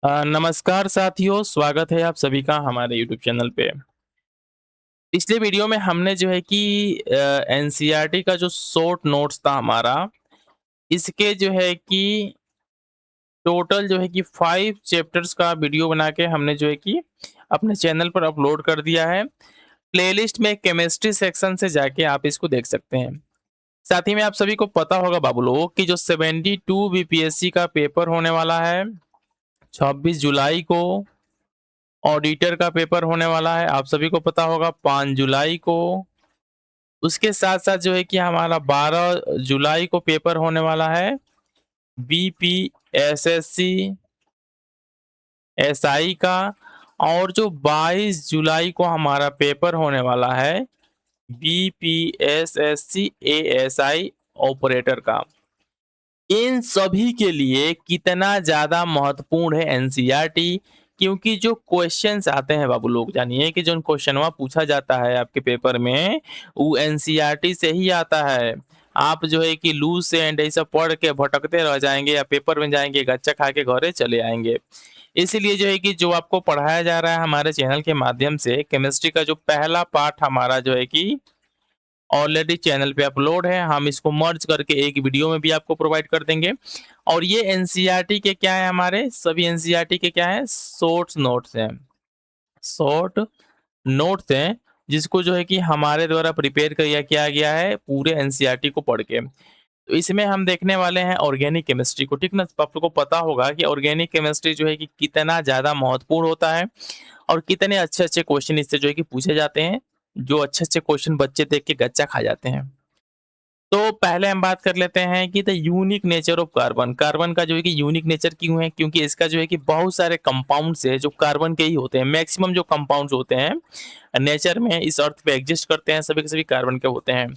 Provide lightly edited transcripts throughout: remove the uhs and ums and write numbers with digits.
नमस्कार साथियों, स्वागत है आप सभी का हमारे यूट्यूब चैनल पे। पिछले वीडियो में हमने जो है कि एनसीईआरटी का जो शॉर्ट नोट्स था हमारा, इसके जो है कि टोटल जो है कि 5 चैप्टर्स का वीडियो बना के हमने जो है कि अपने चैनल पर अपलोड कर दिया है। प्लेलिस्ट में केमिस्ट्री सेक्शन से जाके आप इसको देख सकते हैं। साथ ही में आप सभी को पता होगा बाबू लोगों कि जो 72 बीपीएससी का पेपर होने वाला है 26 जुलाई को, ऑडिटर का पेपर होने वाला है, आप सभी को पता होगा 5 जुलाई को। उसके साथ-साथ जो है कि हमारा 12 जुलाई को पेपर होने वाला है बीपीएसएससी एसआई का, और जो 22 जुलाई को हमारा पेपर होने वाला है बीपीएसएससी एएसआई ऑपरेटर का। इन सभी के लिए कितना ज़्यादा महत्वपूर्ण है एनसीईआरटी, क्योंकि जो क्वेश्चंस आते हैं बाबू लोग, जानिए कि जो क्वेश्चनवा पूछा जाता है आपके पेपर में, वो एनसीईआरटी से ही आता है। आप जो है कि लूज से एंड ऐसा पढ़ के भटकते रह जाएंगे या पेपर में जाएंगे गच्चा खा के घरे चले आएंगे। इसीलिए जो है कि जो आपको पढ़ाया जा रहा है हमारे चैनल के माध्यम से, केमिस्ट्री का जो पहला पार्ट हमारा जो है कि ऑलरेडी चैनल पे अपलोड है, हम इसको मर्ज करके एक वीडियो में भी आपको प्रोवाइड कर देंगे। और ये एनसीईआरटी के क्या है, हमारे सभी एनसीईआरटी के क्या है, शॉर्ट्स नोट्स हैं। शॉर्ट नोट्स हैं जिसको जो है कि हमारे द्वारा प्रिपेयर किया गया है पूरे एनसीईआरटी को पढ़ के। तो इसमें हम देखने वाले हैं ऑर्गेनिक केमिस्ट्री को, ठीक ना। तो आप लोग को पता होगा कि ऑर्गेनिक केमिस्ट्री जो है कि कितना ज़्यादा महत्वपूर्ण होता है और कितने अच्छे-अच्छे क्वेश्चन इससे जो है कि पूछे जाते हैं, जो अच्छे-अच्छे क्वेश्चन बच्चे देख के गच्चा खा जाते हैं। तो पहले हम बात कर लेते हैं कि the unique nature of carbon. Carbon का जो है कि यूनिक नेचर क्यों है? क्योंकि इसका जो है कि बहुत सारे कंपाउंड्स है जो कार्बन के ही होते हैं। मैक्सिमम जो कंपाउंड्स होते हैं नेचर में इस अर्थ पे एग्जिस्ट करते हैं, सभी के सभी कार्बन के होते हैं।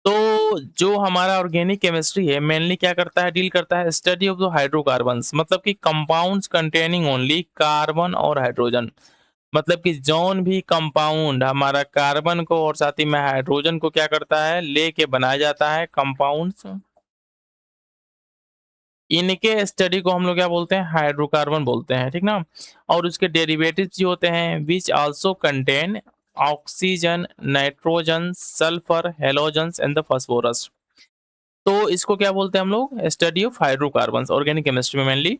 तो जो हमारा ऑर्गेनिक केमिस्ट्री है मेनली क्या करता है, डील करता है स्टडी ऑफ द हाइड्रोकार्बन्स, मतलब कि कंपाउंड्स कंटेनिंग ओनली कार्बन और हाइड्रोजन। मतलब कि जौन भी कंपाउंड हमारा कार्बन को और साथ ही में हाइड्रोजन को क्या करता है, लेके बनाया जाता है कंपाउंड्स, इनके स्टडी को हम लोग क्या बोलते हैं, हाइड्रोकार्बन बोलते हैं, ठीक ना। और उसके डेरिवेटिव्स जो होते हैं which also contain oxygen, nitrogen, sulphur, halogens and the phosphorus. तो इसको क्या बोलते हैं हम लोग, study of hydrocarbons, organic chemistry में मेनली।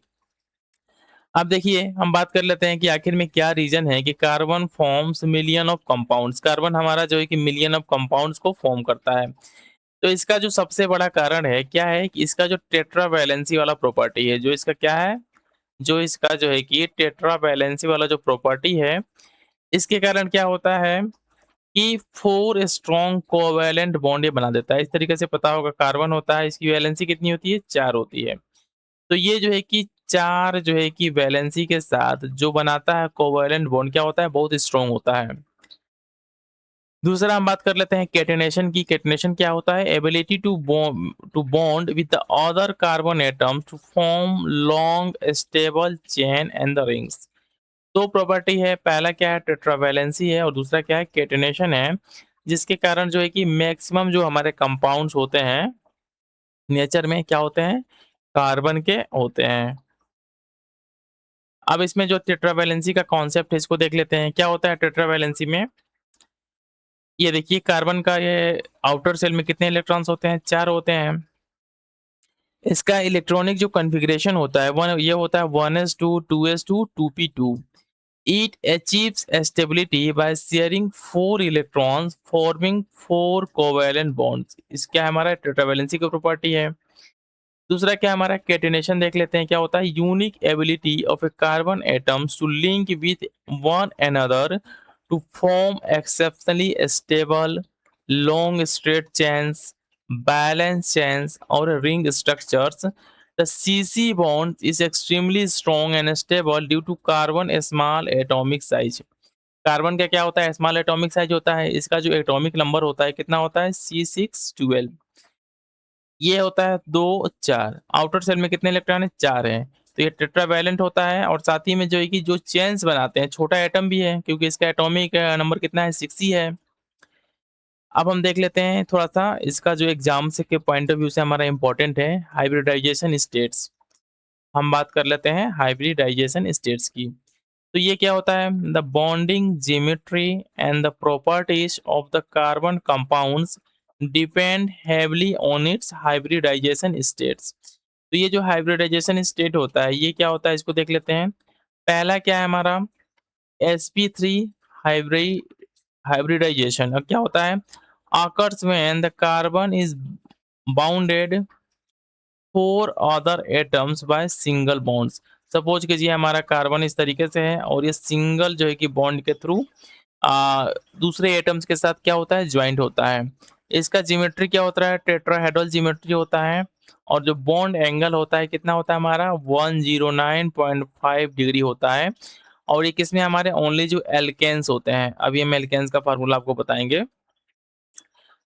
अब देखिए हम बात कर लेते हैं कि आखिर में क्या रीजन है कि carbon forms million of compounds. Carbon हमारा जो है कि मिलियन ऑफ कंपाउंड्स को फॉर्म करता है। तो इसका जो सबसे बड़ा कारण है क्या है कि इसका जो टेट्रा वैलेंसी वाला प्रॉपर्टी है, जो इसका क्या है, जो इसका जो है कि टेट्रा वैलेंसी वाला जो प्रॉपर्टी है, इसके कारण क्या होता है कि 4 स्ट्रॉन्ग कोवैलेंट बॉन्ड ये बना देता है। इस तरीके से पता होगा कार्बन होता है, इसकी वैलेंसी कितनी होती है, 4 होती है। तो ये जो है कि 4 जो है कि वैलेंसी के साथ जो बनाता है कोवैलेंट बॉन्ड, क्या होता है, बहुत स्ट्रॉन्ग होता है। दूसरा हम बात कर लेते हैं कैटेनेशन की। कैटेनेशन क्या होता है, ability to bond with the other carbon atoms to form long stable chain and the rings. दो प्रॉपर्टी है, पहला क्या है, टेट्रावैलेंसी है, और दूसरा क्या है, कैटेनेशन है, जिसके कारण जो है कि मैक्सिमम जो हमारे कंपाउंड्स होते हैं नेचर में क्या होते हैं, कार्बन के होते हैं। अब इसमें जो टेट्रावैलेंसी का कॉन्सेप्ट है इसको देख लेते हैं। क्या होता है टेट्रावैलेंसी में, ये देखिए कार्बन का ये आउटर सेल में कितने इलेक्ट्रॉन्स होते हैं, 4 होते हैं। इसका इलेक्ट्रॉनिक जो कॉन्फ़िगरेशन होता है वन ये होता है 1s2 2s2 2p2। It achieves stability by sharing 4 electrons forming 4 covalent bonds. इसका हमारा टेट्रावैलेंसी की प्रॉपर्टी है। दूसरा क्या हमारा कैटेनेशन देख लेते हैं। क्या होता है, unique ability of a carbon atoms to link with one another to form exceptionally stable long straight chains, balance chains और ring structures. The CC bond is extremely strong and stable due to carbon small atomic size. Carbon का क्या होता है, small atomic size होता है। इसका जो atomic number होता है कितना होता है, C612। ये होता है 2 4। आउटर सेल में कितने इलेक्ट्रॉन है, 4 हैं। तो ये टेट्रावैलेंट होता है, और साथ ही में जो है कि जो चेन्स बनाते हैं, छोटा एटम भी है क्योंकि इसका एटॉमिक नंबर कितना है, 6 ही है। अब हम देख लेते हैं थोड़ा-सा इसका जो एग्ज़ाम से के पॉइंट ऑफ व्यू से हमारा इम्पोर्टेंट है, हाइब्रिडाइजेशन स्टेट्स। हम बात कर लेते हैं हाइब्रिडाइजेशन स्टेट्स की। तो ये क्या होता है? The bonding geometry and the properties of the carbon compounds depend heavily on its hybridization states. तो ये जो हाइब्रिडाइजेशन स्टेट होता है, ये क्या होता है, इसको देख लेते हैं। पहला क्या है हमारा? sp3 hybrid hybridisation. अब क्या होता है? occurs when the carbon is bounded four other atoms by single bonds. Suppose कीजिए हमारा कार्बन इस तरीके से है और ये सिंगल जो है कि बॉन्ड के थ्रू दूसरे एटम्स के साथ क्या होता है? ज्वाइंट होता है। इसका ज्योमेट्री क्या होता है? टेट्राहेड्रल ज्योमेट्री होता है। और जो बॉन्ड एंगल होता है कितना होता है हमारा? 109.5 डिग्री होता है। और ये किसमें हमारे? ओनली जो एल्केन्स होते हैं। अभी हम एल्केन्स का फार्मूला आपको बताएंगे।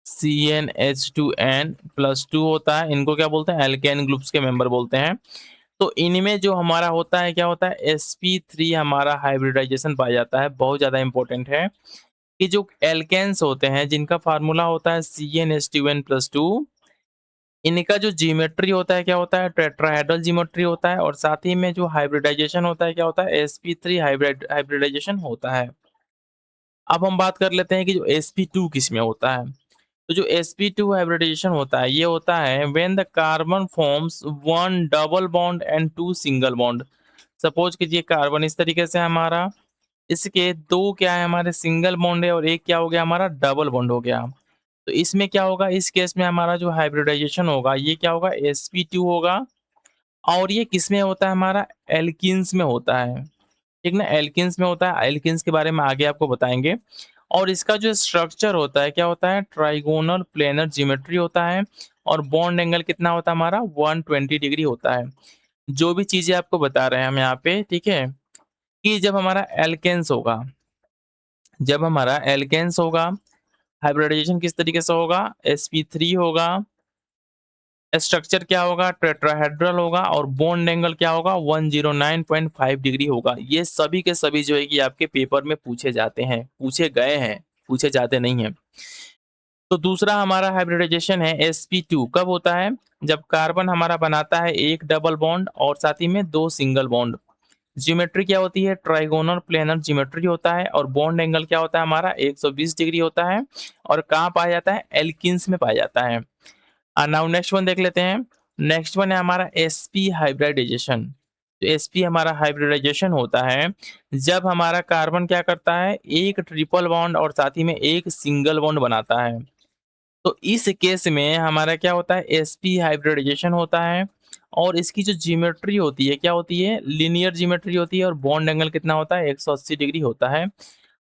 CnH2n+2 होता है, इनको क्या बोलते हैं? एल्केन ग्रुप्स के मेंबर बोलते हैं। तो इनमें जो हमारा होता है क्या होता है? sp3 हमारा हाइब्रिडाइजेशन पाया जाता है। बहुत ज़्यादा इंपॉर्टेंट है कि जो एल्केन्स होते हैं जिनका फार्मूला होता है CnH2n+2, इनका जो ज्योमेट्री होता है क्या होता है? टेट्राहेड्रल ज्योमेट्री होता है। और साथ ही में जो हाइब्रिडाइजेशन होता है क्या होता है? sp3 हाइब्रिडाइजेशन होता है। अब हम बात कर लेते हैं कि जो sp2 किसमें होता है। तो जो sp2 हाइब्रिडाइजेशन होता है, ये होता है when the carbon forms one double bond and two single bond. Suppose कीजिए कार्बन इस तरीके से हमारा, इसके दो क्या है हमारे? सिंगल बॉन्ड है और एक क्या हो गया हमारा? डबल बॉन्ड हो गया। तो इसमें क्या होगा? इस केस में हमारा जो हाइब्रिडाइजेशन होगा ये क्या होगा? sp2 होगा। और ये किसमें होता है हमारा? एल्किन्स में होता है। ठीक ना, एल्किन्स में होता है। एल्किन्स के बारे में आगे आपको बताएंगे। और इसका जो स्ट्रक्चर होता है क्या होता है? ट्राइगोनल प्लेनर ज्योमेट्री होता है। और बॉन्ड एंगल कितना होता है हमारा? 120 डिग्री होता है। जो भी चीजें आपको बता रहे हैं हम यहाँ पे, ठीक है, कि जब हमारा एल्केन्स होगा, जब हमारा एल्केन्स होगा, हाइब्रिडाइजेशन किस तरीके से होगा? sp3 होगा, स्ट्रक्चर क्या होगा? टेट्राहेड्रल होगा। और बॉन्ड एंगल क्या होगा? 109.5 डिग्री होगा। ये सभी के सभी जो है कि आपके पेपर में पूछे जाते हैं, पूछे गए हैं, पूछे जाते नहीं हैं। तो दूसरा हमारा हाइब्रिडाइजेशन है sp2। कब होता है? जब कार्बन हमारा बनाता है एक डबल बॉन्ड और साथ ही में दो सिंगल बॉन्ड। ज्योमेट्री क्या होती है? ट्राइगोनल प्लेनर ज्योमेट्री होता है। और बॉन्ड एंगल क्या होता है हमारा? 120 डिग्री होता है। और कहाँ पाया जाता है? एल्किन्स में पाया जाता है। नाउ नेक्स्ट वन देख लेते हैं। नेक्स्ट वन है हमारा sp हाइब्रिडाइजेशन। तो sp हमारा हाइब्रिडाइजेशन होता है जब हमारा कार्बन क्या करता है? एक ट्रिपल बॉन्ड और साथ ही में एक सिंगल बॉन्ड बनाता है। तो इस केस में हमारा क्या होता है? sp हाइब्रिडाइजेशन होता है। और इसकी जो ज्योमेट्री होती है क्या होती है? लीनियर ज्योमेट्री होती है। और बॉन्ड एंगल कितना होता है? 180 डिग्री होता है।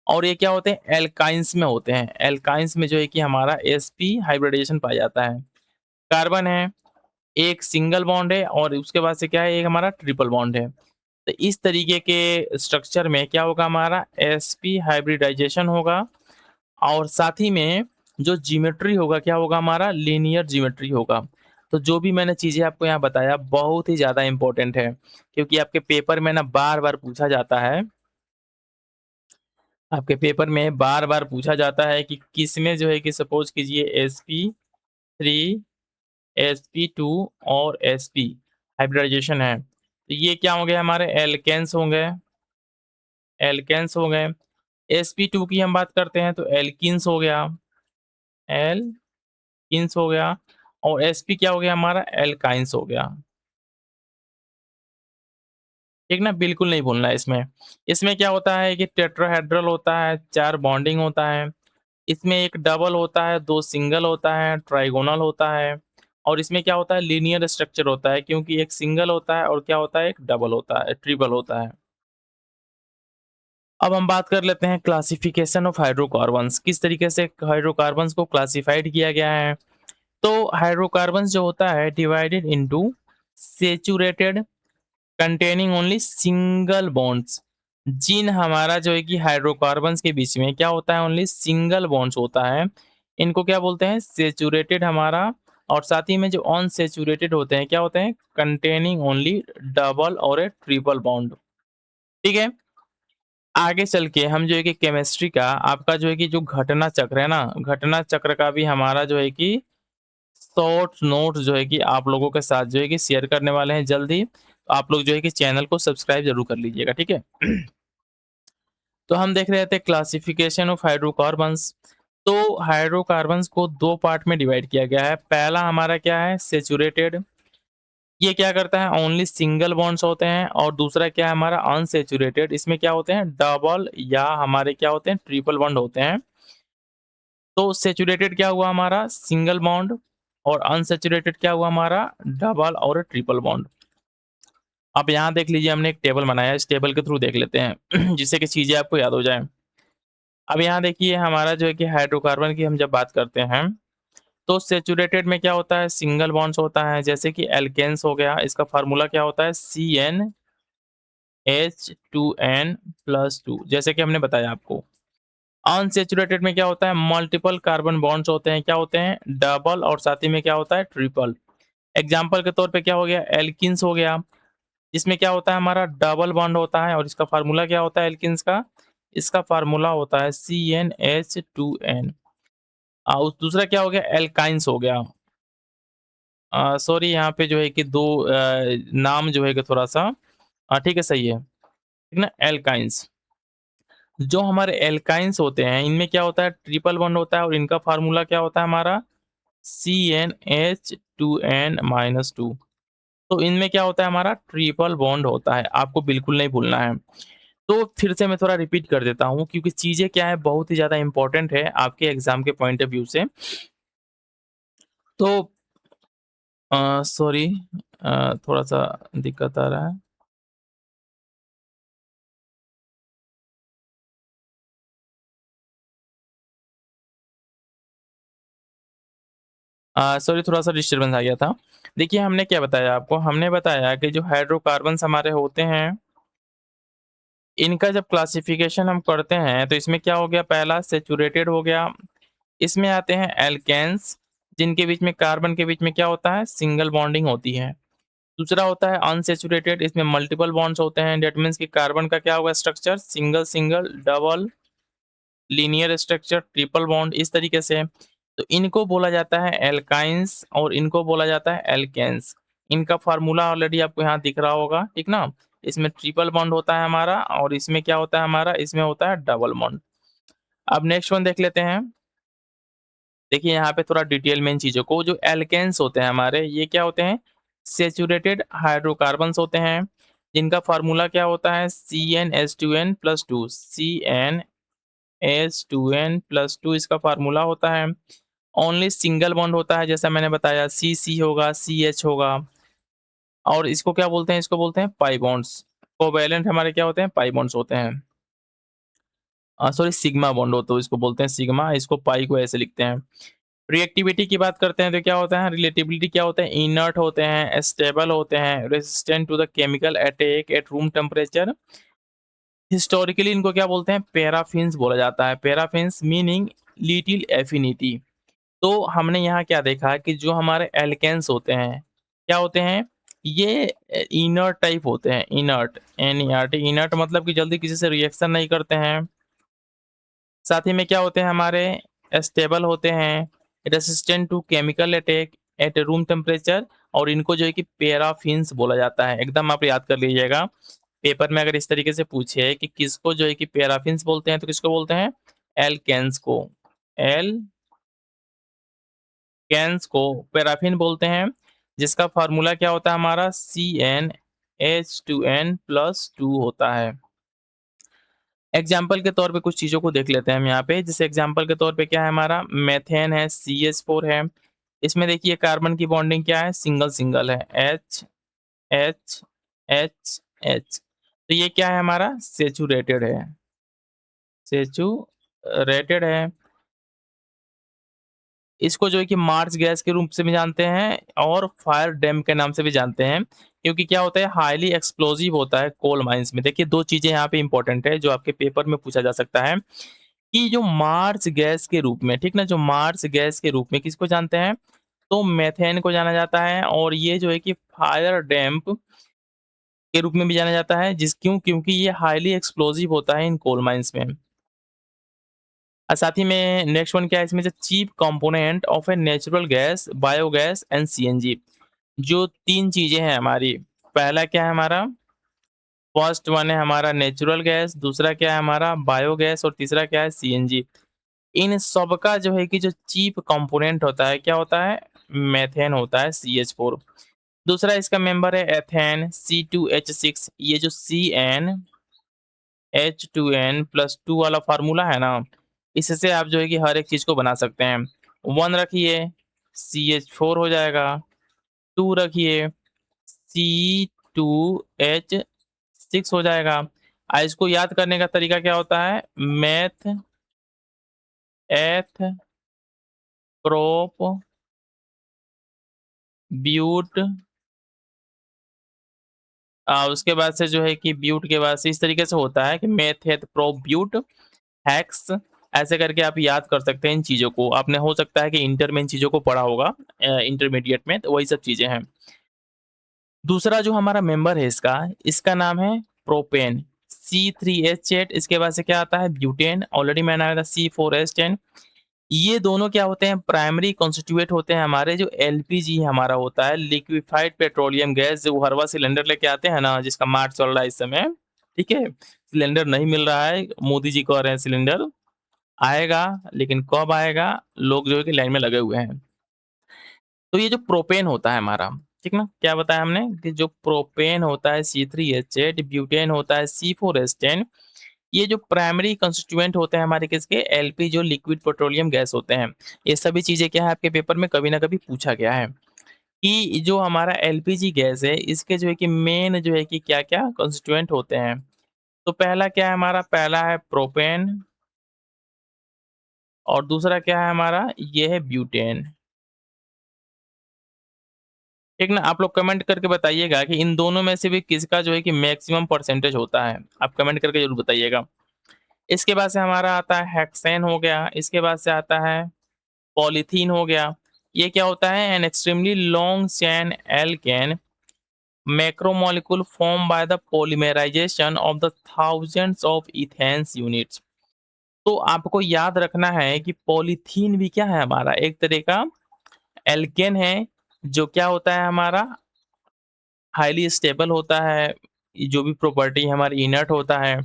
और ये क्या होते हैं? एल्काइंस में होते हैं। एल्काइंस में जो है कि हमारा sp हाइब्रिडाइजेशन पाया जाता है। कार्बन है, एक सिंगल बॉन्ड है और उसके बाद से क्या है? एक हमारा ट्रिपल बॉन्ड है। तो इस तरीके के स्ट्रक्चर में क्या होगा हमारा? sp हाइब्रिडाइजेशन होगा। और साथ ही में जो ज्योमेट्री होगा क्या होगा हमारा? लीनियर ज्योमेट्री होगा। तो जो भी मैंने चीजें आपको यहाँ बताया बहुत ही ज्यादा इंपॉर्टेंट है, क्योंकि आपके पेपर में ना बार बार पूछा जाता है। आपके पेपर में बार बार पूछा जाता है कि किसमें जो है कि सपोज कीजिए sp3, sp2 और sp हाइब्रिडाइजेशन है। तो ये क्या हो गए? हमारे एल्केन्स होंगे, एल्केन्स हो गए। sp2 की हम बात करते हैं तो एल्किन्स हो गया, एल्किन्स हो गया। और sp क्या हो गया हमारा? एल्काइंस हो गया। ठीक ना, बिल्कुल नहीं भूलना है इसमें। इसमें क्या होता है कि टेट्राहेड्रल होता है, 4 बॉन्डिंग होता है। इसमें एक डबल होता है, 2 सिंगल होता है, ट्राइगोनल होता है। और इसमें क्या होता है? लीनियर स्ट्रक्चर होता है, क्योंकि एक सिंगल होता है और क्या होता है? एक डबल होता है, ट्रिपल होता है। अब हम बात कर लेते हैं क्लासिफिकेशन ऑफ हाइड्रोकार्बन्स। किस तरीके से हाइड्रोकार्बन्स को क्लासिफाइड किया गया है। तो हाइड्रोकार्बन्स जो होता है divided into saturated containing only single bonds. जिन हमारा जो है कि हाइड्रोकार्बन्स के बीच में क्या होता है? ओनली सिंगल बॉन्ड्स होता है। इनको क्या बोलते हैं? सैचुरेटेड हमारा। और साथ ही में जो अनसैचुरेटेड होते हैं क्या होते हैं? कंटेनिंग ओनली डबल और ए ट्रिपल बॉन्ड। ठीक है, आगे चल के हम जो है कि केमिस्ट्री का आपका जो है कि जो घटना चक्र है ना, घटना चक्र का भी हमारा जो है कि शॉर्ट नोट जो है कि आप लोगों के साथ जो है कि शेयर करने वाले हैं जल्दी। आप लोग जो है कि चैनल को सब्सक्राइब ज़रूर कर लीजिएगा, ठीक है? तो हम देख रहे थे क्लासिफिकेशन ऑफ हाइड्रोकार्बन्स। तो हाइड्रोकार्बन्स को 2 पार्ट में डिवाइड किया गया है। पहला हमारा क्या है सैचुरेटेड, ये क्या करता है ओनली सिंगल बॉन्ड्स होते हैं, और दूसरा क्या है हमारा अनसैचुरेटेड, इसमें क्या होते हैं डबल या हमारे क्या होते हैं ट्रिपल बॉन्ड होते हैं। तो सैचुरेटेड क्या हुआ हमारा सिंगल बॉन्ड, और अनसैचुरेटेड क्या हुआ हमारा डबल और ट्रिपल बॉन्ड। अब यहाँ देख लीजिए हमने एक टेबल बनाया है, इस टेबल के थ्रू देख लेते हैं जिससे कि चीजें आपको याद हो जाए। अब यहाँ देखिए हमारा जो है कि हाइड्रोकार्बन की हम जब बात करते हैं, तो सैचुरेटेड में क्या होता है सिंगल बॉन्ड्स होता है, जैसे कि एल्केन्स हो गया, इसका फार्मूला क्या होता है CnH2n+2, जैसे कि हमने बताया आपको। अनसैचुरेटेड में क्या होता है मल्टीपल कार्बन बॉन्ड्स होते हैं, क्या होते हैं डबल, और साथ ही में क्या होता है ट्रिपल। एग्जाम्पल के तौर पे क्या हो गया एल्किन्स हो गया, इसमें क्या होता है हमारा डबल बॉन्ड होता है, और इसका फार्मूला क्या होता है एल्किन्स का, इसका फार्मूला होता है CnH2n। दूसरा क्या हो गया एल्काइंस हो गया। सॉरी यहाँ पे जो है कि दो नाम जो है कि थोड़ा सा ठीक है सही है, ठीक ना एल्काइंस। जो हमारे एल्काइंस होते हैं इनमें क्या होता है ट्रिपल बॉन्ड होता है, और इनका फार्मूला क्या होता है हमारा CnH2n-2। तो इनमें क्या होता है हमारा ट्रिपल बॉन्ड होता है, आपको बिल्कुल नहीं भूलना है। तो फिर से मैं थोड़ा रिपीट कर देता हूँ क्योंकि चीज़ें क्या है बहुत ही ज़्यादा इंपॉर्टेंट है आपके एग्जाम के पॉइंट ऑफ व्यू से। तो सॉरी थोड़ा-सा दिक्कत आ रहा है। सॉरी थोड़ा-सा डिस्टर्बेंस आ गया था। देखिए हमने क्या बताया आपको, हमने बताया कि जो हाइड्रोकार्बन्स हमारे होते हैं, इनका जब क्लासिफिकेशन हम करते हैं तो इसमें क्या हो गया पहला सैचुरेटेड हो गया, इसमें आते हैं एल्केन्स जिनके बीच में कार्बन के बीच में क्या होता है सिंगल बॉन्डिंग होती है। दूसरा होता है अनसैचुरेटेड, इसमें मल्टीपल बॉन्ड्स होते हैं, दैट मीन्स कि कार्बन का क्या होगा structure single single double linear structure triple bond इस तरीके से। तो इनको बोला जाता है एल्काइंस और इनको बोला जाता है एल्केन्स। इनका फार्मूला ऑलरेडी आपको यहाँ दिख रहा होगा, ठीक ना? इसमें ट्रिपल बॉन्ड होता है हमारा, और इसमें क्या होता है हमारा इसमें होता है डबल बॉन्ड। अब नेक्स्ट वन देख लेते हैं। देखिए यहाँ पे थोड़ा डिटेल में इन चीज़ों को, जो एल्केन्स होते हैं हमारे ये क्या होते हैं सैचुरेटेड हाइड्रोकार्बन्स होते हैं, जिनका फार्मूला क्या होता है CnH2n+2। CnH2n+2 इसका फार्मूला होता है। ओनली सिंगल बॉन्ड होता है जैसा मैंने बताया, C होगा, CH होगा, और इसको क्या बोलते हैं इसको बोलते हैं पाई बॉन्ड्स। कोवैलेंट हमारे क्या होते हैं पाई बॉन्ड्स होते हैं। सॉरी सिग्मा बॉन्ड हो तो इसको बोलते हैं सिग्मा, इसको पाई को ऐसे लिखते हैं। रिएक्टिविटी की बात करते हैं तो क्या होता है रिलेटिविटी क्या होते हैं इनर्ट होते हैं, स्टेबल होते हैं, resistant to the chemical attack at room temperature. Historically इनको क्या बोलते हैं पैराफिन्स बोला जाता है, पैराफिन्स मीनिंग लिटिल एफिनिटी। तो हमने यहाँ क्या देखा कि जो हमारे एल्केन्स होते हैं क्या होते हैं ये इनर्ट टाइप होते हैं, इनर्ट NERT इनर्ट मतलब कि जल्दी किसी से रिएक्शन नहीं करते हैं। साथ ही में क्या होते हैं हमारे स्टेबल होते हैं, resistant to chemical attack at room temperature, और इनको जो है कि पैराफिन्स बोला जाता है। एकदम आप याद कर लीजिएगा, पेपर में अगर इस तरीके से पूछे कि किसको जो है कि पैराफिन्स बोलते हैं तो किसको बोलते हैं एल्केन्स को, एल्केन्स को पैराफिन बोलते हैं, जिसका फार्मूला क्या होता है हमारा CnH2n+2 होता है। एग्जाम्पल के तौर पे कुछ चीज़ों को देख लेते हैं हम यहाँ पे, जैसे एग्जाम्पल के तौर पे क्या है हमारा मेथेन है, CH4 है। इसमें देखिए कार्बन की बॉन्डिंग क्या है सिंगल सिंगल है H H H H। तो ये क्या है हमारा सेचुरेटेड है, सेचुरेटेड है। इसको जो है कि मार्स गैस के रूप से भी जानते हैं और फायर डैम के नाम से भी जानते हैं, क्योंकि क्या होता है हाईली एक्सप्लोजिव होता है कोल माइंस में। देखिए दो चीजें यहाँ पे इंपॉर्टेंट है जो आपके पेपर में पूछा जा सकता है, कि जो मार्स गैस के रूप में, ठीक ना, जो मार्स गैस के रूप में किसको जानते हैं तो मेथेन को जाना जाता है, और ये जो है कि फायर डैम्प के रूप में भी जाना जाता है, जिस क्यों क्योंकि ये हाईली एक्सप्लोजिव होता है इन कोल माइंस में। और साथ ही में नेक्स्ट वन क्या है इसमें, chief component of a natural gas biogas and CNG। जो तीन चीजें हैं हमारी, पहला क्या है हमारा, फर्स्ट वन है हमारा नेचुरल गैस, दूसरा क्या है हमारा बायोगैस और तीसरा क्या है सीएनजी। इन सब का जो है कि जो चीप कंपोनेंट होता है क्या होता है, मेथेन होता है CH4। दूसरा इसका मेंबर है एथेन C2H6। ये जो CnH2n+2 वाला फार्मूला है ना, इससे आप जो है कि हर एक चीज को बना सकते हैं। 1 रखिए CH4 हो जाएगा, 2 रखिए C2H6 हो जाएगा। इसको याद करने का तरीका क्या होता है, मैथ एथ प्रोप ब्यूट, उसके बाद से जो है कि ब्यूट के बाद से इस तरीके से होता है कि मेथेट प्रोप ब्यूट हैक्स। ऐसे करके आप याद कर सकते हैं इन चीज़ों को। आपने हो सकता है कि इंटर में इन चीज़ों को पढ़ा होगा, इंटरमीडिएट में, तो वही सब चीज़ें हैं। दूसरा जो हमारा मेंबर है इसका, इसका नाम है प्रोपेन C3H8। इसके बाद से क्या आता है ब्यूटेन, ऑलरेडी मैंने आया था C4H10। ये दोनों क्या होते हैं, प्राइमरी कॉन्स्टिट्यूएंट होते हैं हमारे जो एलपीजी हमारा होता है, लिक्विफाइड पेट्रोलियम गैस। जो हरवा सिलेंडर लेके आते हैं ना, जिसका मार्च चल रहा है इस समय, ठीक है, सिलेंडर नहीं मिल रहा है, मोदी जी कह रहे हैं सिलेंडर आएगा, लेकिन कब आएगा, लोग जो है कि लाइन में लगे हुए हैं। तो ये जो प्रोपेन होता है हमारा, ठीक ना, क्या बताया हमने कि जो प्रोपेन होता है C3H8, ब्यूटेन होता है C4H10। ये जो प्राइमरी कंस्टिट्यूएंट होते हैं हमारे किसके, एलपी जो लिक्विड पेट्रोलियम गैस होते हैं। ये सभी चीजें क्या है आपके पेपर में कभी ना कभी पूछा गया है कि जो हमारा एलपीजी गैस है इसके जो है कि मेन जो है कि क्या क्या कंस्टिट्यूएंट होते हैं। तो पहला क्या है हमारा, पहला है प्रोपेन, और दूसरा क्या है हमारा, ये है ब्यूटेन। ठीक ना, आप लोग कमेंट करके बताइएगा कि इन दोनों में से भी किसका जो है कि मैक्सिमम परसेंटेज होता है, आप कमेंट करके जरूर बताइएगा। इसके बाद से हमारा आता है हेक्सेन हो गया, इसके बाद से आता है पॉलीथीन हो गया। ये क्या होता है, an extremely long chain alkane macromolecule form by the polymerization of the thousands of ethenes units. तो आपको याद रखना है कि पॉलीथीन भी क्या है हमारा, एक तरह का एल्केन है, जो क्या होता है हमारा हाईली स्टेबल होता है। जो भी प्रॉपर्टी हमारी इनर्ट होता है,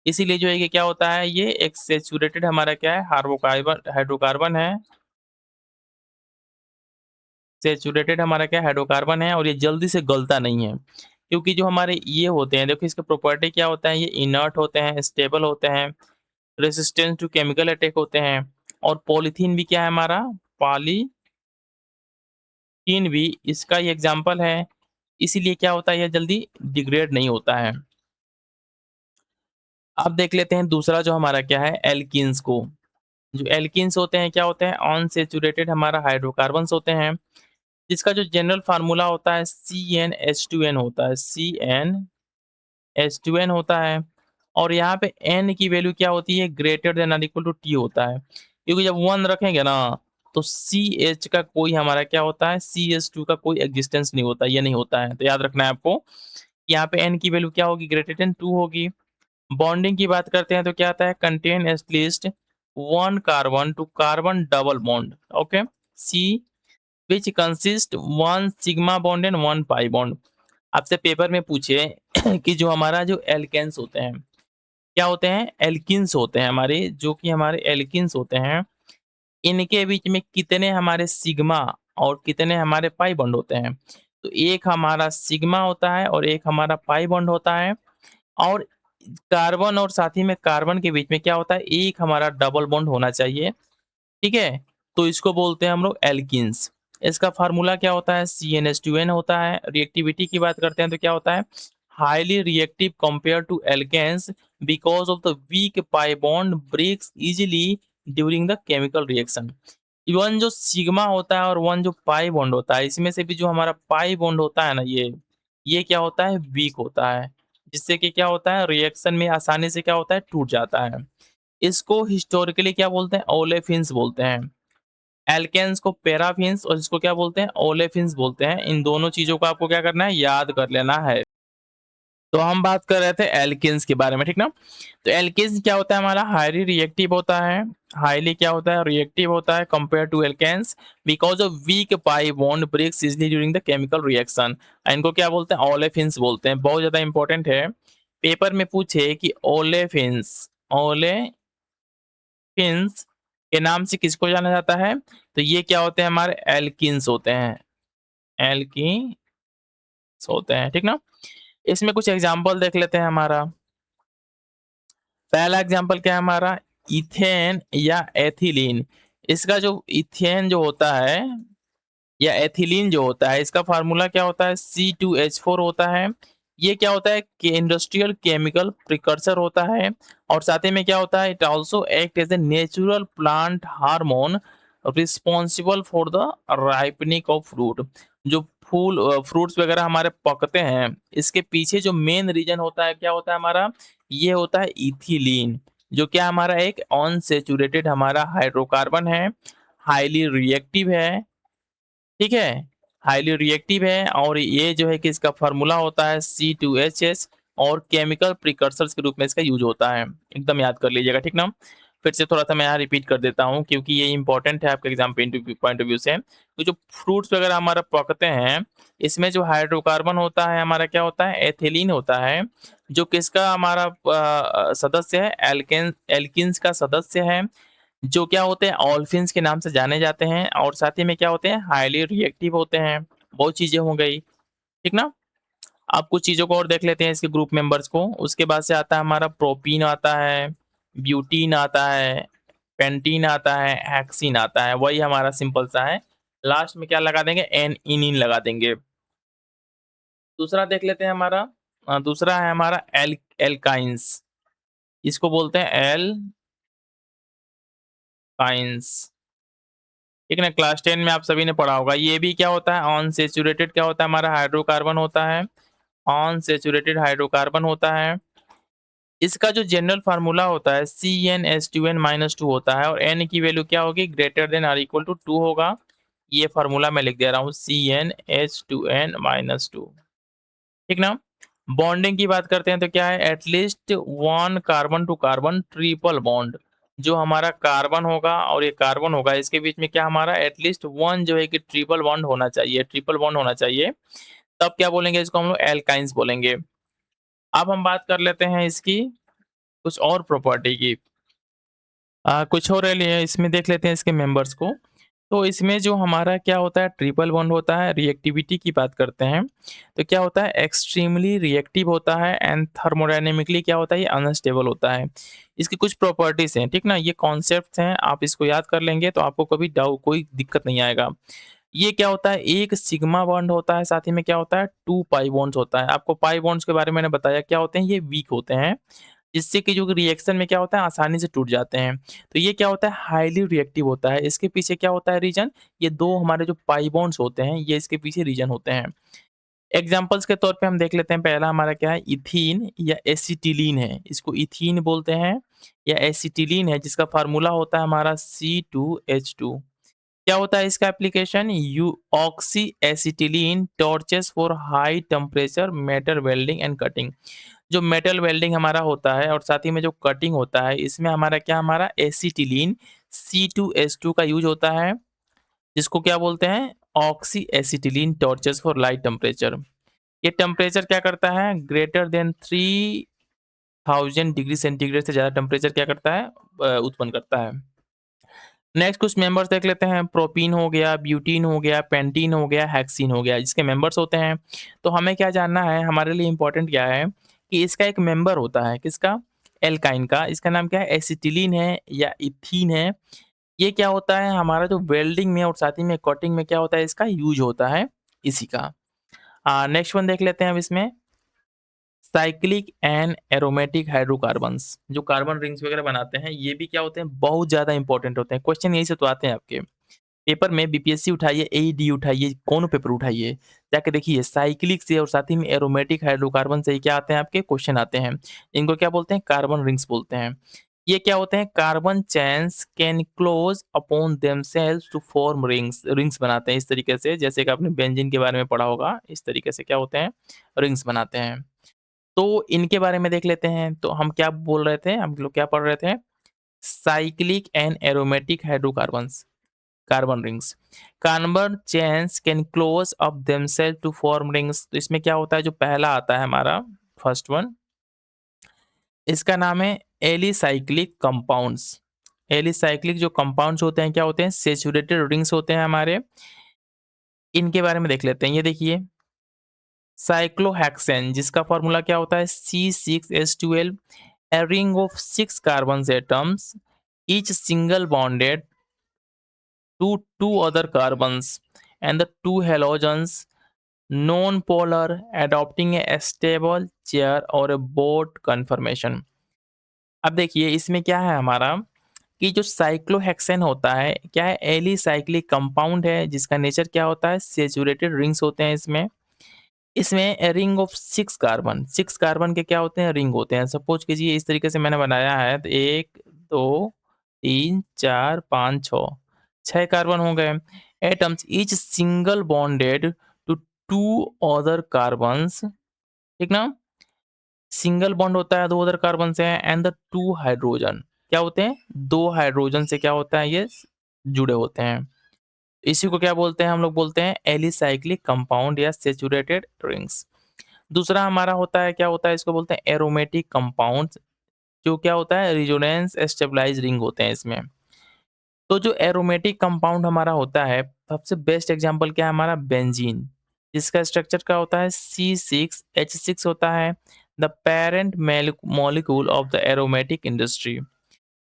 इसीलिए जो है कि क्या होता है, ये एक सैचुरेटेड हमारा क्या है, हाइड्रोकार्बन हाइड्रोकार्बन है। सैचुरेटेड हमारा क्या हाइड्रोकार्बन है, और ये जल्दी से गलता नहीं है, क्योंकि जो हमारे ये होते हैं, देखो इसके प्रॉपर्टी क्या होता है, ये इनर्ट होते हैं, स्टेबल होते हैं, रेसिस्टेंट टू केमिकल अटैक होते हैं। और पॉलीथीन भी क्या है हमारा, पॉलीथीन भी इसका ही एग्जाम्पल है, इसीलिए क्या होता है, ये जल्दी डिग्रेड नहीं होता है। अब देख लेते हैं दूसरा जो हमारा क्या है, एल्किन्स को। जो एल्किन्स होते हैं क्या होते हैं, अनसैचुरेटेड हमारा हाइड्रोकार्बन्स होते हैं, जिसका जो जनरल फार्मूला होता है CnH2n होता है, CnH2n होता है। और यहाँ पे n की वैल्यू क्या होती है, ग्रेटर देन और इक्वल टू टी होता है, क्योंकि जब 1 रखेंगे ना, तो CH का कोई हमारा क्या होता है, CH2 का कोई एग्जिस्टेंस नहीं होता, ये नहीं होता है। तो याद रखना है आपको, यहाँ पे n की वैल्यू क्या होगी, ग्रेटर देन 2 होगी। बॉन्डिंग की बात करते हैं तो क्या आता है, contain at least 1 carbon to carbon double bond, okay, see which consist 1 sigma bond and 1 pi bond. आपसे पेपर में पूछे कि जो हमारा जो एल्केन्स होते हैं, क्या होते हैं, एल्किन्स होते हैं हमारे, जो कि हमारे एल्किन्स होते हैं, इनके बीच में कितने हमारे सिग्मा और कितने हमारे पाई बॉन्ड होते हैं। तो एक हमारा सिग्मा होता है और एक हमारा पाई बॉन्ड होता है। और कार्बन और साथ ही में कार्बन के बीच में क्या होता है, एक हमारा डबल बॉन्ड होना चाहिए, ठीक है। तो इसको बोलते हैं हम लोग एल्किन्स। इसका फार्मूला क्या होता है, CnH2n होता है। रिएक्टिविटी की बात करते हैं तो क्या होता है, highly reactive compare to alkenes because of the weak pi bond breaks easily during the chemical reaction. One जो सिग्मा होता है और वन जो पाई बॉन्ड होता है, इसमें से भी जो हमारा पाई बॉन्ड होता है ना, ये क्या होता है, वीक होता है, जिससे कि क्या होता है, रिएक्शन में आसानी से क्या होता है, टूट जाता है। इसको हिस्टोरिकली क्या बोलते हैं, ओलेफिन्स बोलते हैं। एल्केन्स को पैराफिन्स, और इसको क्या बोलते हैं, ओलेफिन्स बोलते हैं। इन दोनों चीजों को आपको क्या करना है, याद कर लेना है। तो हम बात कर रहे थे एल्केन्स के बारे में, ठीक ना? तो एल्केन्स क्या होता है हमारा? हाईली रिएक्टिव होता है। हाईली क्या होता है? रिएक्टिव होता है compare to alkenes because of weak pi bond breaks easily during the chemical reaction. इनको क्या बोलते हैं? ओलेफिन्स बोलते हैं। बहुत ज़्यादा इंपॉर्टेंट है। पेपर में पूछे कि ओलेफिन्स के नाम से किसको जाना जाता है? तो ये क्या होते हैं? हमारे एल्कीन्स होते हैं। एल्कीन्स होते हैं, ठीक ना? इसमें कुछ एग्जाम्पल देख लेते हैं हमारा। पहला एग्जाम्पल क्या है हमारा? इथेन या एथिलीन। इसका जो इथेन जो होता है या एथिलीन जो होता है, इसका फार्मूला क्या होता है? C2H4 होता है। ये क्या होता है? कि इंडस्ट्रियल केमिकल प्रिकर्सर होता है। और साथ ही में क्या होता है? It also act as a natural plant hormone responsible for the ripening of fruit. जो फूल फ्रूट्स वगैरह हमारे पकते हैं, इसके पीछे जो मेन रीजन होता है, क्या होता है हमारा? ये होता है इथिलीन, जो क्या हमारा एक अनसैचुरेटेड हमारा हाइड्रोकार्बन है, हाईली रिएक्टिव है, ठीक है? हाईली रिएक्टिव है और ये जो है कि इसका फार्मूला होता है C2H और केमिकल प्रिकर्सर्स के रूप में इसका यूज होता है। एकदम याद कर लीजिएगा, ठीक ना? फिर से थोड़ा-सा मैं यहाँ रिपीट कर देता हूँ क्योंकि ये इंपॉर्टेंट है आपके एग्जाम पॉइंट ऑफ व्यू से। तो जो फ्रूट्स वगैरह हमारा पकते हैं, इसमें जो हाइड्रोकार्बन होता है हमारा क्या होता है? एथिलीन होता है, जो किसका हमारा सदस्य है? एल्किन्स का सदस्य है। जो क्या होते हैं? ऑल्फिन्स के नाम से जाने जाते हैं और साथ ही में क्या होते हैं? हाईली रिएक्टिव होते हैं। बहुत चीजें हो गई, ठीक ना? अब कुछ चीजों को और देख लेते हैं इसके ग्रुप मेंबर्स को। उसके बाद से आता है हमारा प्रोपीन आता है, ब्यूटीन आता है, पेंटीन आता है, हेक्सीन आता है। वही हमारा सिंपल सा है। लास्ट में क्या लगा देंगे? एन इनिन लगा देंगे। दूसरा देख लेते हैं हमारा। दूसरा है हमारा एल्काइंस। इसको बोलते हैं एल्काइंस, ठीक है ना? क्लास 10 में आप सभी ने पढ़ा होगा। ये भी क्या होता है? अनसैचुरेटेड क्या होता है हमारा? हाइड्रोकार्बन होता है। अनसैचुरेटेड हाइड्रोकार्बन होता है। इसका जो जनरल फार्मूला होता है CnH2n-2 होता है और n की वैल्यू क्या होगी? Greater than or equal to 2 होगा। ये फार्मूला मैं लिख दे रहा हूँ CnH2n-2, ठीक ना? बॉन्डिंग की बात करते हैं तो क्या है? At least one carbon to carbon triple bond. जो हमारा कार्बन होगा और ये कार्बन होगा, इसके बीच में क्या हमारा एटलीस्ट वन जो है कि ट्रिपल बॉन्ड होना चाहिए, ट्रिपल बॉन्ड होना चाहिए। तब क्या बोलेंगे? इसको हम लोग एल्काइंस बोलेंगे। अब हम बात कर लेते हैं इसकी कुछ और प्रॉपर्टी की। कुछ और लिए इसमें देख लेते हैं इसके मेंबर्स को। तो इसमें जो हमारा क्या होता है? ट्रिपल बॉन्ड होता है। रिएक्टिविटी की बात करते हैं तो क्या होता है? एक्सट्रीमली रिएक्टिव होता है एंड थर्मोडायनेमिकली क्या होता है? ये अनस्टेबल होता है। इसकी कुछ प्रॉपर्टीज हैं, ठीक ना? ये कॉन्सेप्ट्स हैं, आप इसको याद कर लेंगे तो आपको कभी डाउट कोई दिक्कत नहीं आएगा। ये क्या होता है? एक सिग्मा बॉन्ड होता है, साथ ही में क्या होता है? 2 पाई बॉन्ड्स होता है। आपको पाई बॉन्ड्स के बारे में मैंने बताया क्या होते हैं? ये वीक होते हैं, जिससे कि जो रिएक्शन में क्या होता है? आसानी से टूट जाते हैं। तो ये क्या होता है? हाईली रिएक्टिव होता है। इसके पीछे क्या होता है रीजन? ये 2 हमारे जो पाई बॉन्ड्स होते हैं, ये इसके पीछे रीजन होते हैं। एग्जाम्पल्स के तौर पे हम देख लेते हैं। पहला हमारा क्या है? इथीन या एसिटिलीन है। इसको इथीन बोलते हैं या एसिटिलीन है, जिसका फार्मूला होता है हमारा C2H2। क्या होता है इसका application? You oxy acetylene torches for high temperature metal welding and cutting. जो मेटल वेल्डिंग हमारा होता है और साथ ही में जो कटिंग होता है, इसमें हमारा क्या हमारा एसिटिलीन C2H2 का यूज होता है, जिसको क्या बोलते हैं? Oxy acetylene torches for light temperature. ये टेम्परेचर क्या करता है? ग्रेटर देन 3000 डिग्री सेंटीग्रेड से ज़्यादा टेम्परेचर क्या करता है? उत्पन्न करता है। नेक्स्ट कुछ मेंबर्स देख लेते हैं। प्रोपीन हो गया, ब्यूटीन हो गया, पेंटीन हो गया, हेक्सीन हो गया, जिसके मेंबर्स होते हैं। तो हमें क्या जानना है? हमारे लिए इंपॉर्टेंट क्या है कि इसका एक मेंबर होता है, किसका? एल्काइन का। इसका नाम क्या है? एसिटिलीन है या इथीन है। ये क्या होता है? हमारा जो वेल्डिंग में और साथ ही में कटिंग में क्या होता है? इसका यूज होता है इसी का। नेक्स्ट वन देख लेते हैं अब इसमें। साइक्लिक एंड एरोमेटिक हाइड्रोकार्बन्स, जो कार्बन रिंग्स वगैरह बनाते हैं, ये भी क्या होते हैं? बहुत ज्यादा इंपॉर्टेंट होते हैं। क्वेश्चन यही से तो आते हैं आपके पेपर में। बीपीएससी उठाइए, एईडी उठाइए, कौन पेपर उठाइए, जाके देखिए साइक्लिक से और साथ ही में एरोमेटिक हाइड्रोकार्बन से क्या आते हैं? आपके क्वेश्चन आते हैं। इनको क्या बोलते हैं? कार्बन रिंग्स बोलते हैं। ये क्या होते हैं? Carbon chains can close upon themselves to form rings. Rings बनाते हैं इस तरीके से, जैसे कि आपने बेंजीन के बारे में पढ़ा होगा। इस तरीके से क्या होते हैं? रिंग्स बनाते हैं। तो इनके बारे में देख लेते हैं। तो हम क्या बोल रहे थे, हम लोग क्या पढ़ रहे थे? Cyclic and aromatic hydrocarbons, carbon rings. Carbon chains can close up themself to form rings. तो इसमें क्या होता है, जो पहला आता है हमारा फर्स्ट वन, इसका नाम है एलिसाइक्लिक कंपाउंड्स। एलिसाइक्लिक जो कंपाउंड्स होते हैं क्या होते हैं? सैचुरेटेड रिंग्स होते हैं हमारे। इनके बारे में देख लेते हैं। ये देखिए, साइक्लोहेक्सेन जिसका फॉर्मूला क्या होता है? C6H12, a ring of 6 carbon atoms, each single bonded to two other carbons and the two halogens, non-polar, adopting a stable chair or a boat conformation। अब देखिए इसमें क्या है हमारा, कि जो साइक्लोहेक्सेन होता है क्या है? एलिसाइक्लिक कंपाउंड है जिसका नेचर क्या होता है? सैचुरेटेड रिंग्स होते हैं इसमें। इसमें रिंग ऑफ 6 कार्बन, 6 कार्बन के क्या होते हैं? रिंग होते हैं। सपोज कीजिए इस तरीके से मैंने बनाया है, तो 1 2 3 4 5 6, 6 कार्बन हो गए। Atoms each single bonded to two other carbons, ठीक ना? सिंगल बॉन्ड होता है 2 अदर कार्बन से, एंड द 2 हाइड्रोजन क्या होते हैं? 2 हाइड्रोजन से क्या होता है? ये जुड़े होते हैं। इसी को क्या बोलते हैं? हम लोग बोलते हैं एलिसाइक्लिक कंपाउंड या सैचुरेटेड रिंग्स। दूसरा हमारा होता है, क्या होता है? इसको बोलते हैं एरोमेटिक कंपाउंड्स, जो क्या होता है? रेजोनेंस स्टेबलाइज रिंग होते हैं इसमें। तो जो एरोमेटिक कंपाउंड हमारा होता है, सबसे बेस्ट एग्जांपल क्या है हमारा? बेंजीन, जिसका स्ट्रक्चर क्या होता है? C6H6 होता है, the parent molecule of the aromatic industry.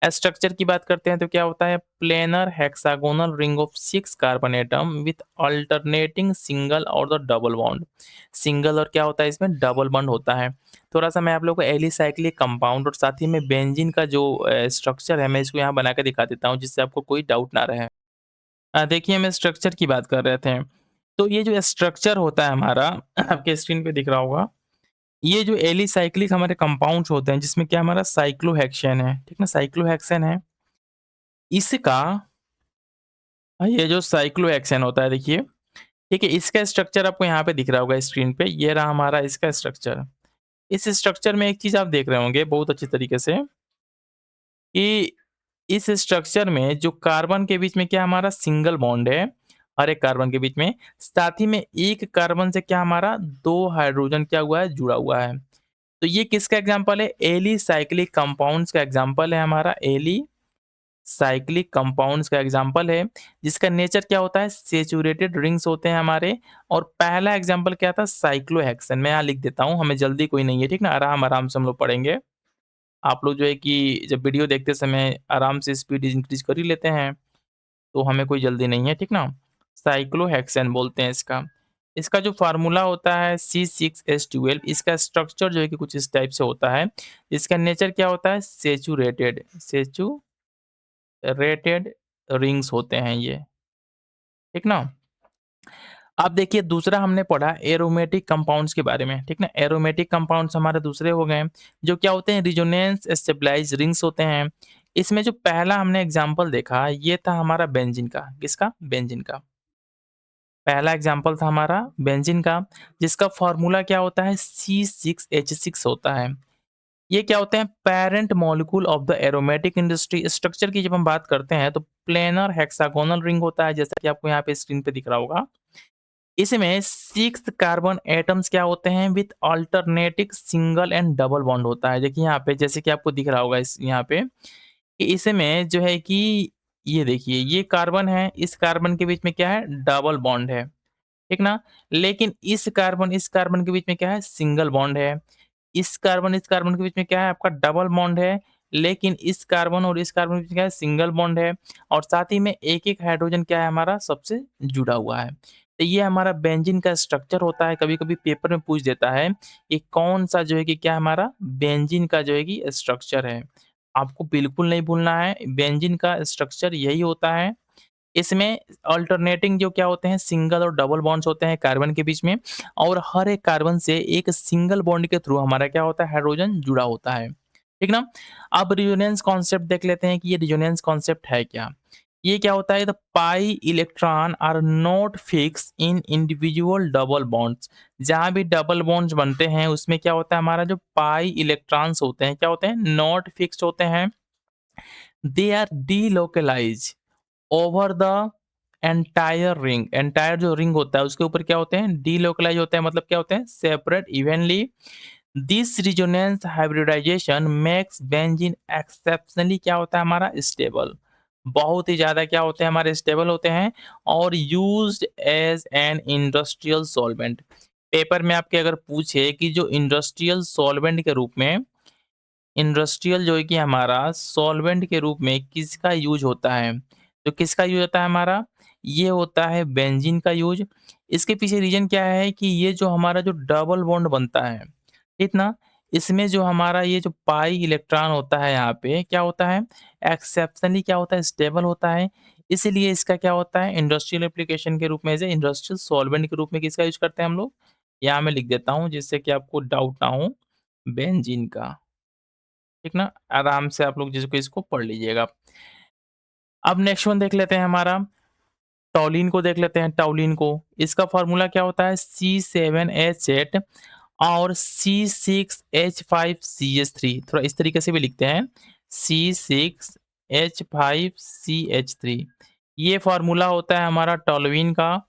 Structure की बात करते हैं तो क्या होता है? Planar hexagonal ring of 6 carbon atom with alternating single और द डबल बॉन्ड। सिंगल और क्या होता है? इसमें डबल बॉन्ड होता है। थोड़ा सा मैं आप लोग को एलिसाइक्लिक कंपाउंड और साथ ही में बेंजीन का जो स्ट्रक्चर है, मैं इसको यहाँ बना के दिखा देता हूँ जिससे आपको कोई डाउट ना रहे। देखिए हम स्ट्रक्चर की बात कर रहे थे, तो ये जो स्ट्रक्चर होता है हमारा आपके स्क्रीन पे दिख रहा होगा। ये जो एलिसाइक्लिक हमारे कंपाउंड्स होते हैं जिसमें क्या हमारा साइक्लोहेक्सेन है, ठीक ना? साइक्लोहेक्सेन है इसका, ये जो साइक्लोहेक्सेन होता है देखिए, ठीक है, इसका स्ट्रक्चर आपको यहाँ पे दिख रहा होगा स्क्रीन पे। ये रहा हमारा इसका स्ट्रक्चर। इस स्ट्रक्चर में एक चीज आप देख रहे होंगे बहुत अच्छी तरीके से, कि इस स्ट्रक्चर में जो कार्बन के बीच में क्या हमारा? सिंगल बॉन्ड है हर एक कार्बन के बीच में। साथ ही में एक कार्बन से क्या हमारा? 2 हाइड्रोजन क्या हुआ है? जुड़ा हुआ है। तो ये किसका एग्जाम्पल है? एलिसाइक्लिक कंपाउंड्स का एग्जाम्पल है हमारा। एलिसाइक्लिक कंपाउंड्स का एग्जाम्पल है जिसका नेचर क्या होता है? सैचुरेटेड रिंग्स होते हैं हमारे। और पहला एग्जाम्पल क्या था? साइक्लोहेक्सेन। मैं यहाँ लिख देता हूँ, हमें जल्दी कोई नहीं है, ठीक ना? आराम आराम से हम लोग पढ़ेंगे। आप लोग जो है कि जब वीडियो देखते समय आराम से स्पीड इंक्रीज कर ही लेते हैं, तो हमें कोई जल्दी नहीं है, ठीक ना? साइक्लोहेक्सेन बोलते हैं इसका। इसका जो फार्मूला होता है C6H12, इसका स्ट्रक्चर जो है कि कुछ इस टाइप से होता है। इसका नेचर क्या होता है? सैचुरेटेड, सैचुरेटेड रिंग्स होते हैं ये, ठीक ना? अब देखिए दूसरा हमने पढ़ा एरोमेटिक कंपाउंड्स के बारे में, ठीक ना? एरोमेटिक कंपाउंड्स हमारे दूसरे हो गए, जो क्या होते हैं? रिजोनेंस स्टेबलाइज रिंग्स होते हैं। इसमें जो पहला हमने एग्जाम्पल देखा, ये था हमारा बेंजीन का। किसका? बेंजीन का। पहला एग्जाम्पल था हमारा बेंजीन का, जिसका फॉर्मूला क्या होता है? C6H6 होता है। ये क्या होते हैं? Parent molecule of the aromatic industry. Structure की जब हम बात करते हैं तो प्लेनर हेक्सागोनल रिंग होता है, जैसा कि आपको यहाँ पे स्क्रीन पे दिख रहा होगा। इसमें 6 कार्बन एटम्स क्या होते हैं? With alternating single and double bond होता है। देखिए यहाँ पे जैसे कि आपको दिख रहा होगा इस यहाँ पे, कि इसमें जो है कि ये देखिए ये कार्बन है, इस कार्बन के बीच में क्या है? डबल बॉन्ड है, ठीक ना? लेकिन इस कार्बन के बीच में क्या है? सिंगल बॉन्ड है। इस कार्बन के बीच में क्या है? आपका डबल बॉन्ड है। लेकिन इस कार्बन और इस कार्बन के बीच में क्या है? सिंगल बॉन्ड है। और साथ ही में एक-एक हाइड्रोजन क्या है हमारा? सबसे जुड़ा हुआ है। तो ये हमारा बेंजीन का स्ट्रक्चर होता है। कभी-कभी पेपर में पूछ देता है कि कौन-सा जो है कि क्या हमारा बेंजीन का जो है कि स्ट्रक्चर है। आपको बिल्कुल नहीं भूलना है, बेंजीन का स्ट्रक्चर यही होता है। इसमें अल्टरनेटिंग जो क्या होते हैं? सिंगल और डबल बॉन्ड्स होते हैं कार्बन के बीच में, और हर एक कार्बन से एक सिंगल बॉन्ड के थ्रू हमारा क्या होता है? हाइड्रोजन जुड़ा होता है, ठीक ना? अब रिजोनेंस कॉन्सेप्ट देख लेते हैं कि ये रिजोनेंस कॉन्सेप्ट है क्या? ये क्या होता है, the pi electron are not fix in individual double bonds. जहाँ भी डबल बॉन्ड्स बनते हैं उसमें क्या होता है, हमारा जो पाई इलेक्ट्रॉन्स होते हैं क्या होते हैं, नॉट फिक्स्ड होते हैं। They are delocalize over the entire ring. Entire जो रिंग होता है उसके ऊपर क्या होते हैं, डीलोकलाइज होते हैं, मतलब क्या होते हैं, separate evenly. This resonance hybridization makes benzene exceptionally क्या होता है हमारा, स्टेबल। बहुत ही ज़्यादा क्या होते हैं, हमारे स्टेबल होते हैं और used as an industrial solvent. Paper में आपके अगर पूछे कि जो इंडस्ट्रियल सॉल्वेंट के रूप में, इंडस्ट्रियल जो है कि हमारा सॉल्वेंट के रूप में किसका यूज होता है, तो किसका यूज होता है हमारा, ये होता है बेंजीन का यूज। इसके पीछे रीजन क्या है कि ये जो हमारा जो डबल बॉन्ड बनता है, ठीक ना, इसमें जो हमारा ये जो पाई इलेक्ट्रॉन होता है यहाँ पे क्या होता है, एक्सेप्शनली क्या होता है, स्टेबल होता है। इसीलिए इसका क्या होता है, इंडस्ट्रियल एप्लीकेशन के रूप में, एज इंडस्ट्रियल सॉल्वेंट के रूप में किसका यूज करते हैं हम लोग, यहाँ मैं लिख देता हूँ जिससे कि आपको डाउट ना हो, बेंजीन का। ठीक ना? आराम से आप लोग जिसको इसको पढ़ लीजिएगा। अब नेक्स्ट वन देख लेते हैं हमारा, टॉलिन को देख लेते हैं, टॉलिन को। इसका फ़ॉर्मूला क्या होता है, C7H8 और C6H5CH3। थोड़ा इस तरीके से भी लिखते हैं, C6H5CH3। ये फ़ॉर्मूला होता है हमारा टॉलुइन का।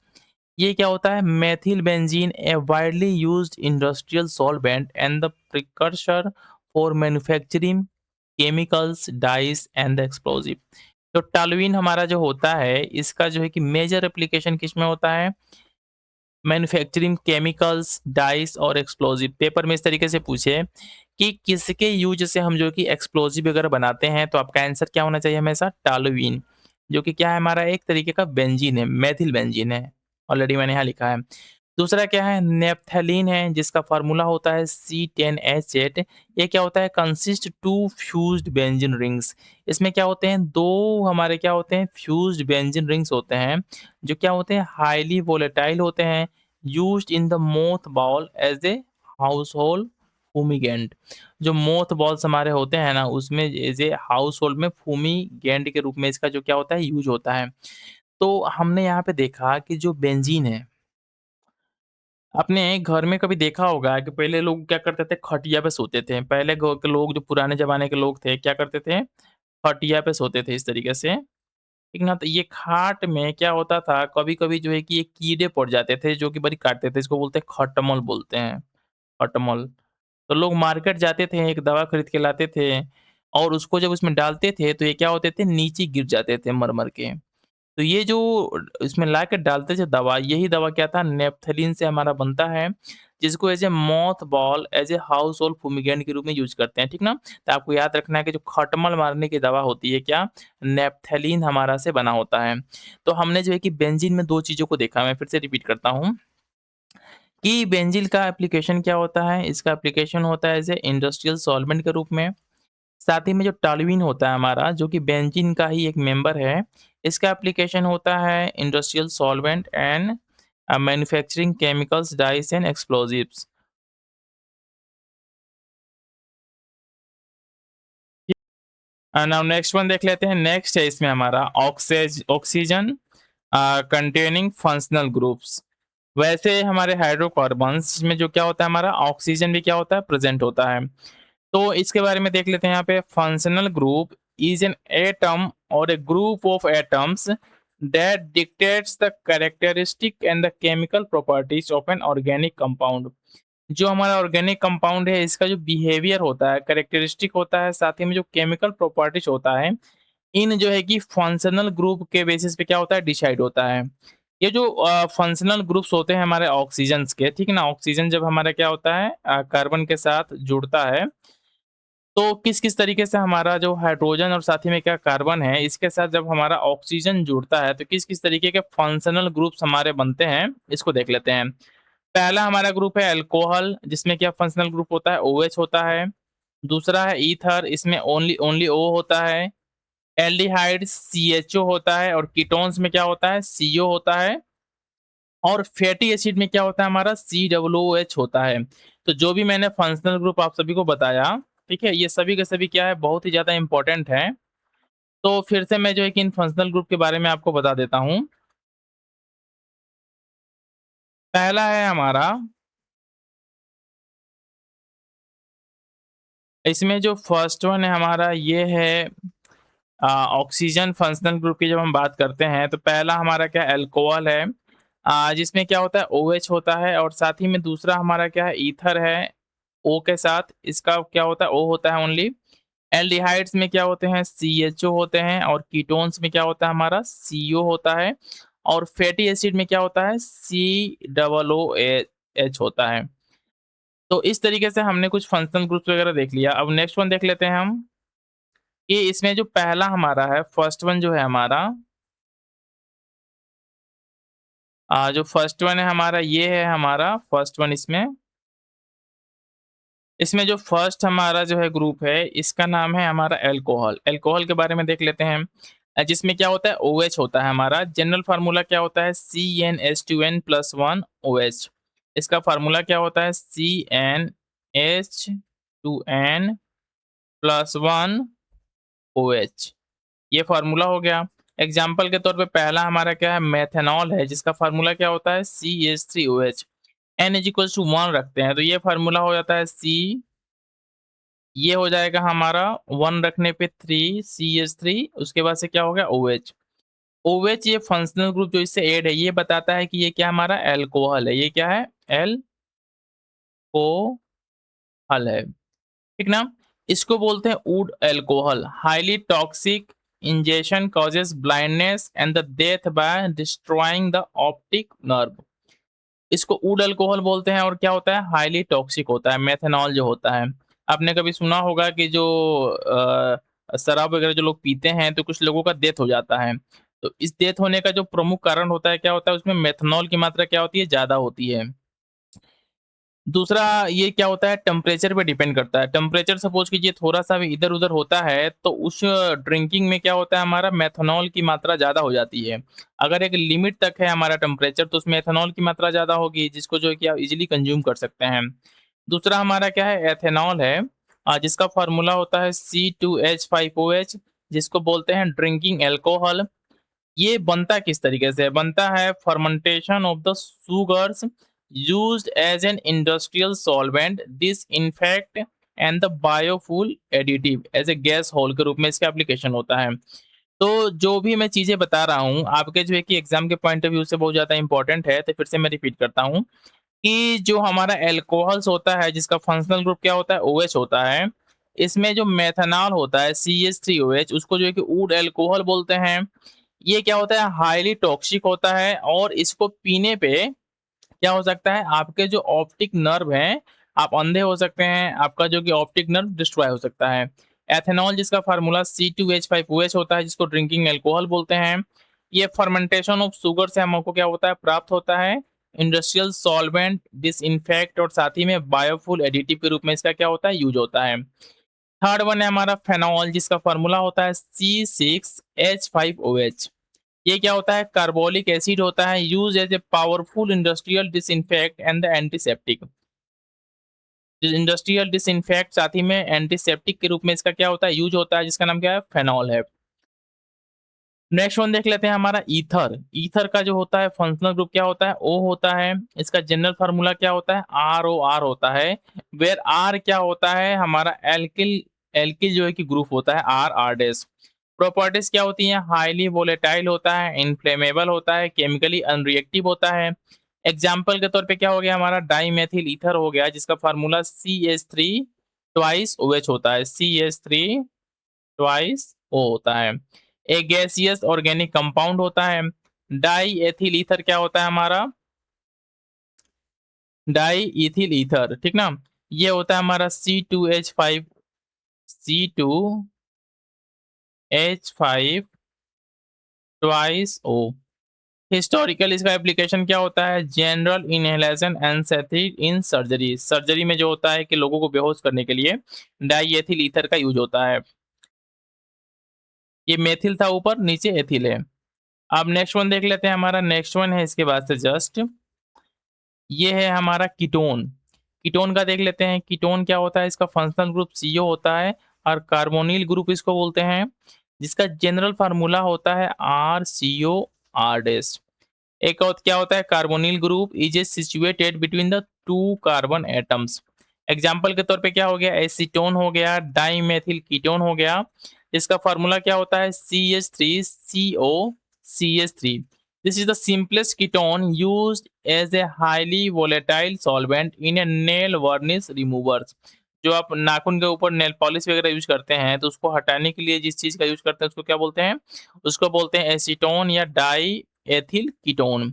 ये क्या होता है, methyl benzene, A widely used industrial solvent and the precursor for manufacturing chemicals, dice and the explosive. तो टॉलुइन हमारा जो होता है इसका जो है कि मेजर एप्लीकेशन किसमें होता है, मैन्युफैक्चरिंग केमिकल्स, डाइस और एक्सप्लोजिव। पेपर में इस तरीके से पूछे कि किसके यूज से हम जो कि एक्सप्लोजिव वगैरह बनाते हैं, तो आपका आंसर क्या होना चाहिए हमेशा, टॉलुइन, जो कि क्या है हमारा एक तरीके का बेंजीन है, मेथिल बेंजीन है। ऑलरेडी मैंने यहाँ लिखा है। दूसरा क्या है, नेप्थलीन है, जिसका फार्मूला होता है C10H8। ये क्या होता है, consist to fused benzene rings. इसमें क्या होते हैं, दो हमारे क्या होते हैं, फ्यूज्ड बेंजीन रिंग्स होते हैं, जो क्या होते हैं, हाईली वोलेटाइल होते हैं, used in the moth ball as a house hold fumigant. जो मोथ बॉल्स हमारे होते हैं ना, उसमें एज ए हाउस होल्ड में फूमिगेंट के रूप में इसका जो क्या होता है, यूज होता है। तो हमने यहाँ पे देखा कि जो बेंजीन है, आपने घर में कभी देखा होगा कि पहले लोग क्या करते थे, खटिया पे सोते थे। पहले के लोग, जो पुराने ज़माने के लोग थे, क्या करते थे, खटिया पे सोते थे इस तरीके से, ठीक ना? तो ये खाट में क्या होता था, कभी-कभी जो है कि ये कीड़े पड़ जाते थे, जो कि बड़ी काटते थे। इसको बोलते हैं खटमल बोलते हैं, खटमल। तो लोग मार्केट जाते थे, एक दवा खरीद के लाते थे और उसको जब उसमें डालते थे, तो ये क्या होते थे, नीचे गिर जाते थे मर-मर के। तो ये जो इसमें ला के डालते थे दवा, यही दवा क्या था, नेप्थलीन से हमारा बनता है, जिसको as a moth ball, as a house hold fumigant के रूप में यूज़ करते हैं, ठीक ना? तो आपको याद रखना है कि जो खटमल मारने की दवा होती है क्या, नेप्थलीन हमारा से बना होता है। तो हमने जो है कि बेंजीन में 2 चीज़ों को देखा, मैं फिर से रिपीट करता हूँ कि बेंजीन का एप्लीकेशन क्या होता है, इसका एप्लीकेशन होता है एज़ ए इंडस्ट्रियल सॉल्वेंट के रूप में। साथ ही में जो टॉलुइन होता है हमारा, जो कि बेंजीन का ही एक मेंबर है, इसका एप्लीकेशन होता है industrial solvent and manufacturing chemicals, dice and explosives. Now next one देख लेते हैं। नेक्स्ट है इसमें हमारा ऑक्सीजन कंटेनिंग फंक्शनल ग्रुप्स। वैसे हमारे हाइड्रोकार्बन्स में जो क्या होता है, हमारा ऑक्सीजन भी क्या होता है, प्रेजेंट होता है। तो इसके बारे में देख लेते हैं। यहाँ पे functional group is an atom or a group of atoms that dictates the characteristic and the chemical properties of an organic compound. जो हमारा ऑर्गेनिक कंपाउंड है, इसका जो बिहेवियर होता है, कैरेक्टरिस्टिक होता है, साथ ही में जो केमिकल प्रॉपर्टीज होता है, इन जो है कि फंक्शनल ग्रुप के बेसिस पे क्या होता है, डिसाइड होता है। ये जो फंक्शनल ग्रुप्स होते हैं हमारे ऑक्सीजन्स के, ठीक है ना, ऑक्सीजन जब हमारा क्या होता है, कार्बन के साथ जुड़ता है, तो किस-किस तरीके से हमारा जो हाइड्रोजन और साथ ही में क्या कार्बन है, इसके साथ जब हमारा ऑक्सीजन जुड़ता है, तो किस-किस तरीके के फंक्शनल ग्रुप्स हमारे बनते हैं, इसको देख लेते हैं। पहला हमारा ग्रुप है अल्कोहल, जिसमें क्या फंक्शनल ग्रुप होता है, OH होता है। दूसरा है ईथर, इसमें ओनली ओनली O होता है। एल्डिहाइड CHO होता है और कीटोन्स में क्या होता है, CO होता है। और फैटी एसिड में क्या होता है हमारा, COOH होता है। तो जो भी मैंने फंक्शनल ग्रुप आप सभी को बताया, ठीक है, ये सभी के सभी क्या है, बहुत ही ज़्यादा इंपॉर्टेंट है। तो फिर से मैं जो है कि इन फंक्शनल ग्रुप के बारे में आपको बता देता हूँ। पहला है हमारा, इसमें जो फर्स्ट वन है हमारा ये है ऑक्सीजन फंक्शनल ग्रुप की जब हम बात करते हैं तो पहला हमारा क्या अल्कोहल है, जिसमें क्या होता है OH होता है, और साथ ही में दूसरा हमारा क्या है ईथर है O के साथ, इसका क्या होता है O होता है ओनली। एल्डिहाइड्स में क्या होते हैं CHO होते हैं, और कीटोन्स में क्या होता है हमारा CO होता है, और फैटी एसिड में क्या होता है COOH होता है। तो इस तरीके से हमने कुछ फंक्शनल ग्रुप्स वगैरह देख लिया। अब नेक्स्ट वन देख लेते हैं हम, कि इसमें जो पहला हमारा है फर्स्ट वन जो है हमारा, जो फर्स्ट वन है हमारा ये है हमारा फर्स्ट वन, इसमें इसमें जो फर्स्ट हमारा जो है ग्रुप है इसका नाम है हमारा अल्कोहल। अल्कोहल के बारे में देख लेते हैं। जिसमें क्या होता है OH होता है हमारा। जनरल फार्मूला क्या होता है CnH2n+1 OH। इसका फार्मूला क्या होता है CnH2n+1 OH। ये फार्मूला हो गया। एग्जाम्पल के तौर पे पहला हमारा क्या है मेथनॉल है, जिसका फार्मूला क्या होता है CH3OH। n is equal to 1 रखते हैं तो ये फार्मूला हो जाता है ये हो जाएगा हमारा 1 रखने पे 3CH3, उसके बाद से क्या हो गया OH। OH ये फंक्शनल ग्रुप जो इससे ऐड है ये बताता है कि ये क्या हमारा अल्कोहल है, ये क्या है अल्कोहल है, ठीक ना। इसको बोलते हैं would alcohol. Highly toxic injection causes blindness and the death by destroying the optic nerve. इसको वुड अल्कोहल बोलते हैं, और क्या होता है हाईली टॉक्सिक होता है। मेथनॉल जो होता है, आपने कभी सुना होगा कि जो शराब वगैरह जो लोग पीते हैं तो कुछ लोगों का डेथ हो जाता है। तो इस डेथ होने का जो प्रमुख कारण होता है क्या होता है, उसमें मेथनॉल की मात्रा क्या होती है ज्यादा होती है। दूसरा ये क्या होता है टेम्परेचर पे डिपेंड करता है। टेम्परेचर सपोज कीजिए थोड़ा सा भी इधर उधर होता है तो उस ड्रिंकिंग में क्या होता है हमारा मेथनॉल की मात्रा ज्यादा हो जाती है। अगर एक लिमिट तक है हमारा टेम्परेचर तो उसमें एथेनॉल की मात्रा ज्यादा होगी, जिसको जो है कि आप इजिली कंज्यूम कर सकते हैं। दूसरा हमारा क्या है एथेनॉल है, जिसका फार्मूला होता है C2H5OH, जिसको बोलते हैं ड्रिंकिंग एल्कोहल। ये बनता किस तरीके से बनता है fermentation of the sugars used as an industrial solvent, disinfect and the biofuel additive as a gas hole के रूप में इसका एप्लीकेशन होता है। तो जो भी मैं चीजें बता रहा हूँ आपके जो है कि एग्जाम के पॉइंट ऑफ व्यू से बहुत ज्यादा इंपॉर्टेंट है, तो फिर से मैं रिपीट करता हूँ कि जो हमारा एल्कोहल्स होता है जिसका फंक्शनल ग्रुप क्या होता है OH होता है, इसमें जो मेथनॉल होता है CH3OH उसको जो है कि वुड अल्कोहल बोलते हैं। ये क्या होता है हाईली टॉक्सिक होता है, और इसको पीने पे क्या हो सकता है आपके जो ऑप्टिक नर्व हैं आप अंधे हो सकते हैं, आपका जो कि ऑप्टिक नर्व डिस्ट्रॉय हो सकता है। एथेनॉल जिसका फार्मूला C2H5OH होता है, जिसको ड्रिंकिंग एल्कोहल बोलते हैं। ये फर्मेंटेशन ऑफ शुगर से हमको क्या होता है प्राप्त होता है इंडस्ट्रियल सॉल्वेंट, डिसइंफेक्ट, और साथ ही में बायोफुल एडिटिव के रूप में इसका क्या होता है यूज होता है। थर्ड वन है हमारा फेनॉल, जिसका फार्मूला होता है C6H5OH। ये क्या होता है कार्बोलिक एसिड होता है, use as a powerful industrial disinfect and the antiseptic. Industrial disinfect साथ ही में एंटीसेप्टिक के रूप में इसका क्या होता है यूज होता है, जिसका नाम क्या है फेनॉल है। नेक्स्ट वन देख लेते हैं हमारा ईथर। ईथर का जो होता है फंक्शनल ग्रुप क्या होता है O होता है। इसका जनरल फार्मूला क्या होता है ROR होता है, वेयर R क्या होता है हमारा एल्किल, एल्किल जो है कि ग्रुप होता है R डैश। प्रॉपर्टीज क्या होती हैं हाईली वोलेटाइल होता है, इन्फ्लेमेबल होता है, केमिकली अनरिएक्टिव होता है। एग्जाम्पल के तौर पे क्या हो गया हमारा डाईमेथिल ईथर हो गया, जिसका फार्मूला CH3 ट्वाइस OH होता है, CH3 ट्वाइस O होता है। एक गैसियस ऑर्गेनिक कंपाउंड होता है। डाई एथिल ईथर क्या होता है हमारा डाई इथिल ईथर, ठीक ना। ये होता है हमारा C2H5 ट्वाइस O। हिस्टोरिकल इसका एप्लीकेशन क्या होता है general inhalation anaesthetic in surgery. Surgery में जो होता है कि लोगों को बेहोश करने के लिए डाई एथिल ईथर का यूज होता है। ये मेथिल था ऊपर, नीचे एथिल है। अब नेक्स्ट वन देख लेते हैं, हमारा नेक्स्ट वन है इसके बाद से जस्ट ये है हमारा कीटोन। कीटोन का देख लेते हैं कीटोन क्या होता है, इसका फंक्शनल ग्रुप CO होता है और कार्बोनिल ग्रुप इसको बोलते हैं। जिसका जनरल फार्मूला होता है RCOR डैश। एक और क्या होता है, carbonyl group is a situated between the to carbon atoms. Example के तौर पे क्या हो गया, एसीटोन हो गया, डाइमेथिल कीटोन हो गया। इसका फार्मूला क्या होता है, CH3COCH3। This is the simplest ketone used as a highly volatile solvent in a nail varnish removers. जो आप नाखून के ऊपर नेल पॉलिश वगैरह यूज करते हैं तो उसको हटाने के लिए जिस चीज का यूज करते हैं उसको क्या बोलते हैं, उसको बोलते हैं एसीटोन या die ethyl ketone.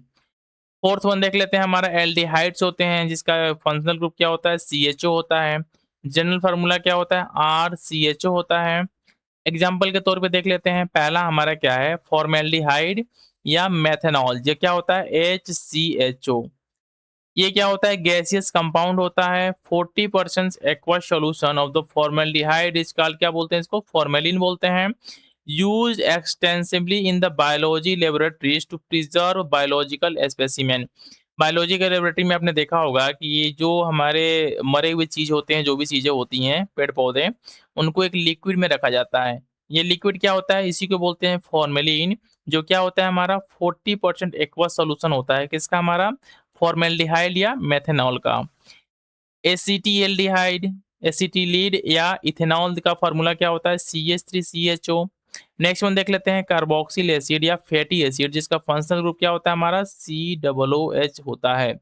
Fourth one देख लेते हैं, हमारा एल्डिहाइड्स होते हैं जिसका फंक्शनल ग्रुप क्या होता है, CHO होता है। जनरल फार्मूला क्या होता है, RCHO होता है। एग्जाम्पल के तौर पे देख लेते हैं, पहला हमारा क्या है, फॉर्मेल्डिहाइड या मेथेनॉल, ये क्या होता है, HCHO। ये क्या होता है, गैसियस कंपाउंड होता है। 40% aqua solution of the formaldehyde is called, क्या बोलते हैं इसको, फॉर्मेलिन बोलते हैं। Used extensively in the biology laboratories to preserve biological specimen. Biology के लेबोरेटरी में आपने देखा होगा कि ये जो हमारे मरे हुए चीज होते हैं, जो भी चीजें होती हैं पेड़ पौधे, उनको एक लिक्विड में रखा जाता है। ये लिक्विड क्या होता है, इसी को बोलते हैं फॉर्मेलिन। जो क्या होता है हमारा 40% एक्वा सोल्यूशन होता है, किसका, हमारा फॉर्मेल्डिहाइड या मेथेनॉल का। एसिटिल्डिहाइड, एसिटिलीड या इथेनॉल का फार्मूला क्या होता है, CH3CHO। नेक्स्ट वन देख लेते हैं, कार्बोक्सिल एसिड या फैटी एसिड, जिसका फंक्शनल ग्रुप क्या होता है हमारा, COOH होता है।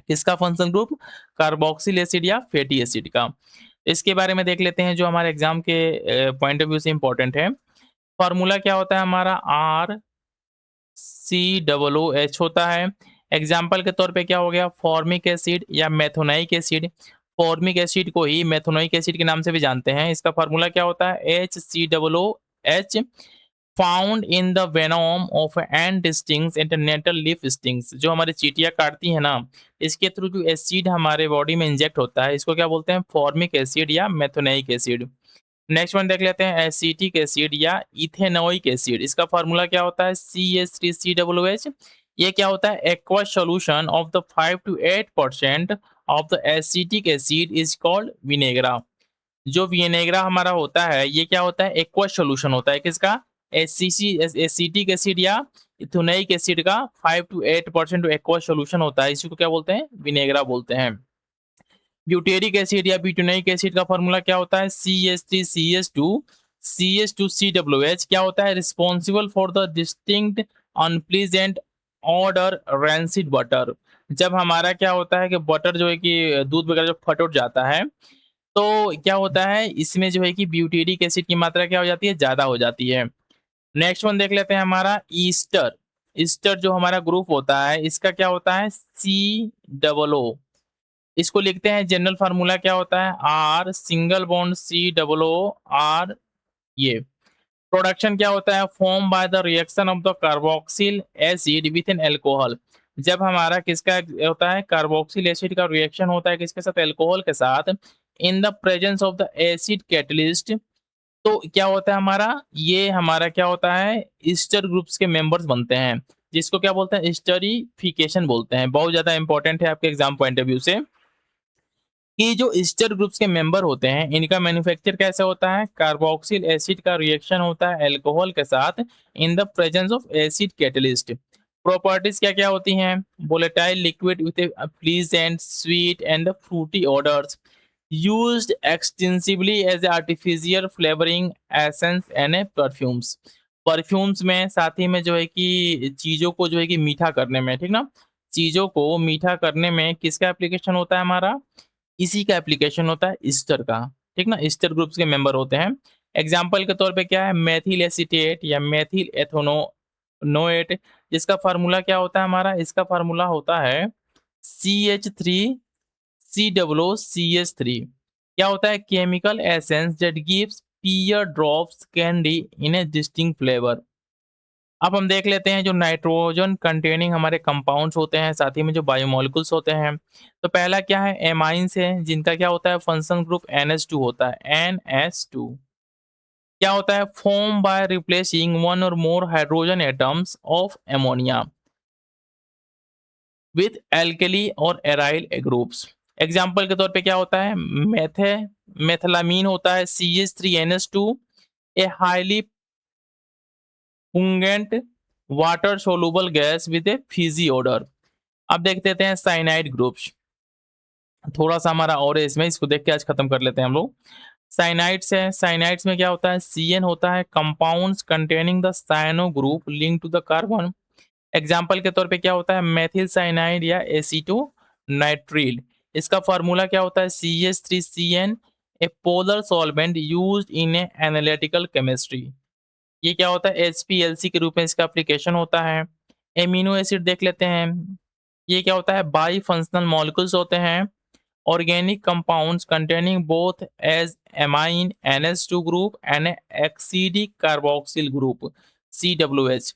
किसका फंक्शनल ग्रुप, कार्बोक्सिल एसिड या फैटी एसिड का। इसके बारे में देख लेते हैं जो हमारे एग्जाम के पॉइंट ऑफ व्यू से इंपॉर्टेंट है। फार्मूला क्या होता है हमारा, RCOOH होता है। एग्जाम्पल के तौर पे क्या हो गया, फॉर्मिक एसिड या मेथोनाइक एसिड। फॉर्मिक एसिड को ही मेथोनाइक एसिड के नाम से भी जानते हैं। इसका फार्मूला क्या होता है, HCOOH, found in the Venom of and stings intranatal leaf stings. जो हमारी चींटियां काटती है ना, इसके थ्रू जो एसिड हमारे बॉडी में इंजेक्ट होता है, इसको क्या बोलते हैं, फॉर्मिक एसिड या मेथोनाइक एसिड। नेक्स्ट वन देख लेते हैं, एसिटिक एसिड या इथेनोइक एसिड। इसका फार्मूला क्या होता है, CH3COOH। ये क्या होता है, aqua solution of the 5 to 8% of the acetic acid is called vinegar. जो विनेगरा हमारा होता है, ये क्या होता है, एक्वा सॉल्यूशन होता है, किसका, एसिटिक एसिड या इथेनोइक एसिड का 5 to 8% एक्वा सॉल्यूशन होता है, इसी को क्या बोलते हैं, विनेगरा बोलते हैं। ब्यूटेरिक एसिड या ब्यूटेनोइक एसिड का फॉर्मूला क्या होता है, CH3CH2CH2COOH। क्या होता है, responsible for the distinct unpleasant order rancid butter. जब हमारा क्या होता है कि बटर जो है कि दूध वगैरह जो फट उठ जाता है, तो क्या होता है इसमें जो है कि ब्यूटेरिक एसिड की मात्रा क्या हो जाती है, ज्यादा हो जाती है। नेक्स्ट वन देख लेते हैं, हमारा ईस्टर। ईस्टर जो हमारा ग्रुप होता है, इसका क्या होता है, COO। इसको लिखते हैं, जनरल फार्मूला क्या होता है, R सिंगल बॉन्ड COOR। ये प्रोडक्शन क्या होता है, form by the reaction of the carboxyl acid with an alcohol. जब हमारा किसका होता है, कार्बोक्सिल एसिड का रिएक्शन होता है किसके साथ, एल्कोहल के साथ, in the presence of the acid catalyst, तो क्या होता है हमारा, ये हमारा क्या होता है, ईस्टर ग्रुप्स के मेंबर्स बनते हैं, जिसको क्या बोलते हैं, स्टरीफिकेशन बोलते हैं। बहुत ज्यादा इंपॉर्टेंट है आपके एग्जाम पॉइंट ऑफ व्यू से कि जो ईस्टर ग्रुप्स के मेंबर होते हैं, इनका मैन्युफैक्चर कैसे होता है, कार्बोक्सिल एसिड का रिएक्शन होता है अल्कोहल के साथ in the presence of acid catalyst. Properties क्या क्या होती हैं, volatile liquid with a pleasant sweet and fruity odours, used extensively as artificial flavouring essence and perfumes. Perfumes में साथ ही में जो है कि चीजों को जो है कि मीठा करने में, ठीक ना, चीजों को मीठा करने में किसका एप्लीकेशन होता है हमारा, इसी का एप्लीकेशन होता है ईस्टर का, ठीक ना, ईस्टर ग्रुप्स के मेंबर होते हैं। एग्जाम्पल के तौर पे क्या है, मेथिल एसिटेट या मेथिल एथोनोएट। जिसका फार्मूला क्या होता है हमारा, इसका फार्मूला होता है CH3COOCH3। क्या होता है, chemical essence that gives pear drops candy in a distinct flavour. अब हम देख लेते हैं जो नाइट्रोजन कंटेनिंग हमारे कंपाउंड्स होते हैं, साथ ही में जो बायोमोलिकुल्स होते हैं। तो पहला क्या है, एमाइंस है, जिनका क्या होता है, फंक्शनल ग्रुप NH2 होता है, NH2। क्या होता है, फॉर्म बाय रिप्लेसिंग वन और more hydrogen atoms of ammonia with alkali और एराइल ग्रुप्स। एग्जाम्पल के तौर पे क्या होता है, मेथेलामीन होता है, CH3NH2, a highly pungent water soluble gas with a fishy odour. अब देख लेते हैं साइनाइड ग्रुप्स। थोड़ा सा हमारा और है इसमें, इसको देख के आज खत्म कर लेते हैं हम लोग। साइनाइड्स है, साइनाइड्स में क्या होता है, CN होता है, compounds containing the cyano group link to the carbon. Example के तौर पे क्या होता है, मेथिल साइनाइड या एसीटोनाइट्रिल। इसका फार्मूला क्या होता है, CH3CN, A polar solvent used in A analytical chemistry. ये क्या होता है, HPLC के रूप में इसका एप्लीकेशन होता है। एमिनो एसिड देख लेते हैं, ये क्या होता है, बाई फंक्शनल मॉलिक्यूल्स होते हैं, organic compounds containing both as amine NH2 group and acidic carboxyl group COOH।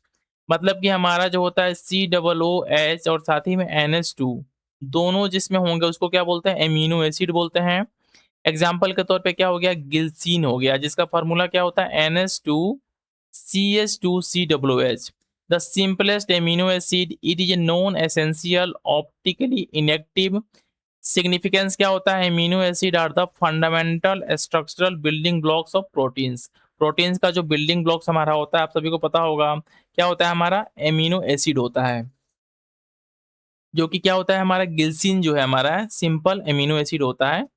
मतलब कि हमारा जो होता है COOH और साथ ही में NH2 दोनों जिसमें होंगे उसको क्या बोलते हैं, एमिनो एसिड बोलते हैं। एग्जाम्पल के तौर पे क्या हो गया, गिल्सीन हो गया, जिसका फार्मूला क्या होता है, NH2CH2COOH। The simplest amino acid, it is a non essential optically inactive. Significance क्या होता है, amino acid are the fundamental structural building blocks of proteins. Proteins का जो बिल्डिंग ब्लॉक्स हमारा होता है, आप सभी को पता होगा क्या होता है, हमारा एमिनो एसिड होता है, जो कि क्या होता है, हमारा गिल्सिन जो है हमारा सिंपल एमिनो एसिड होता है।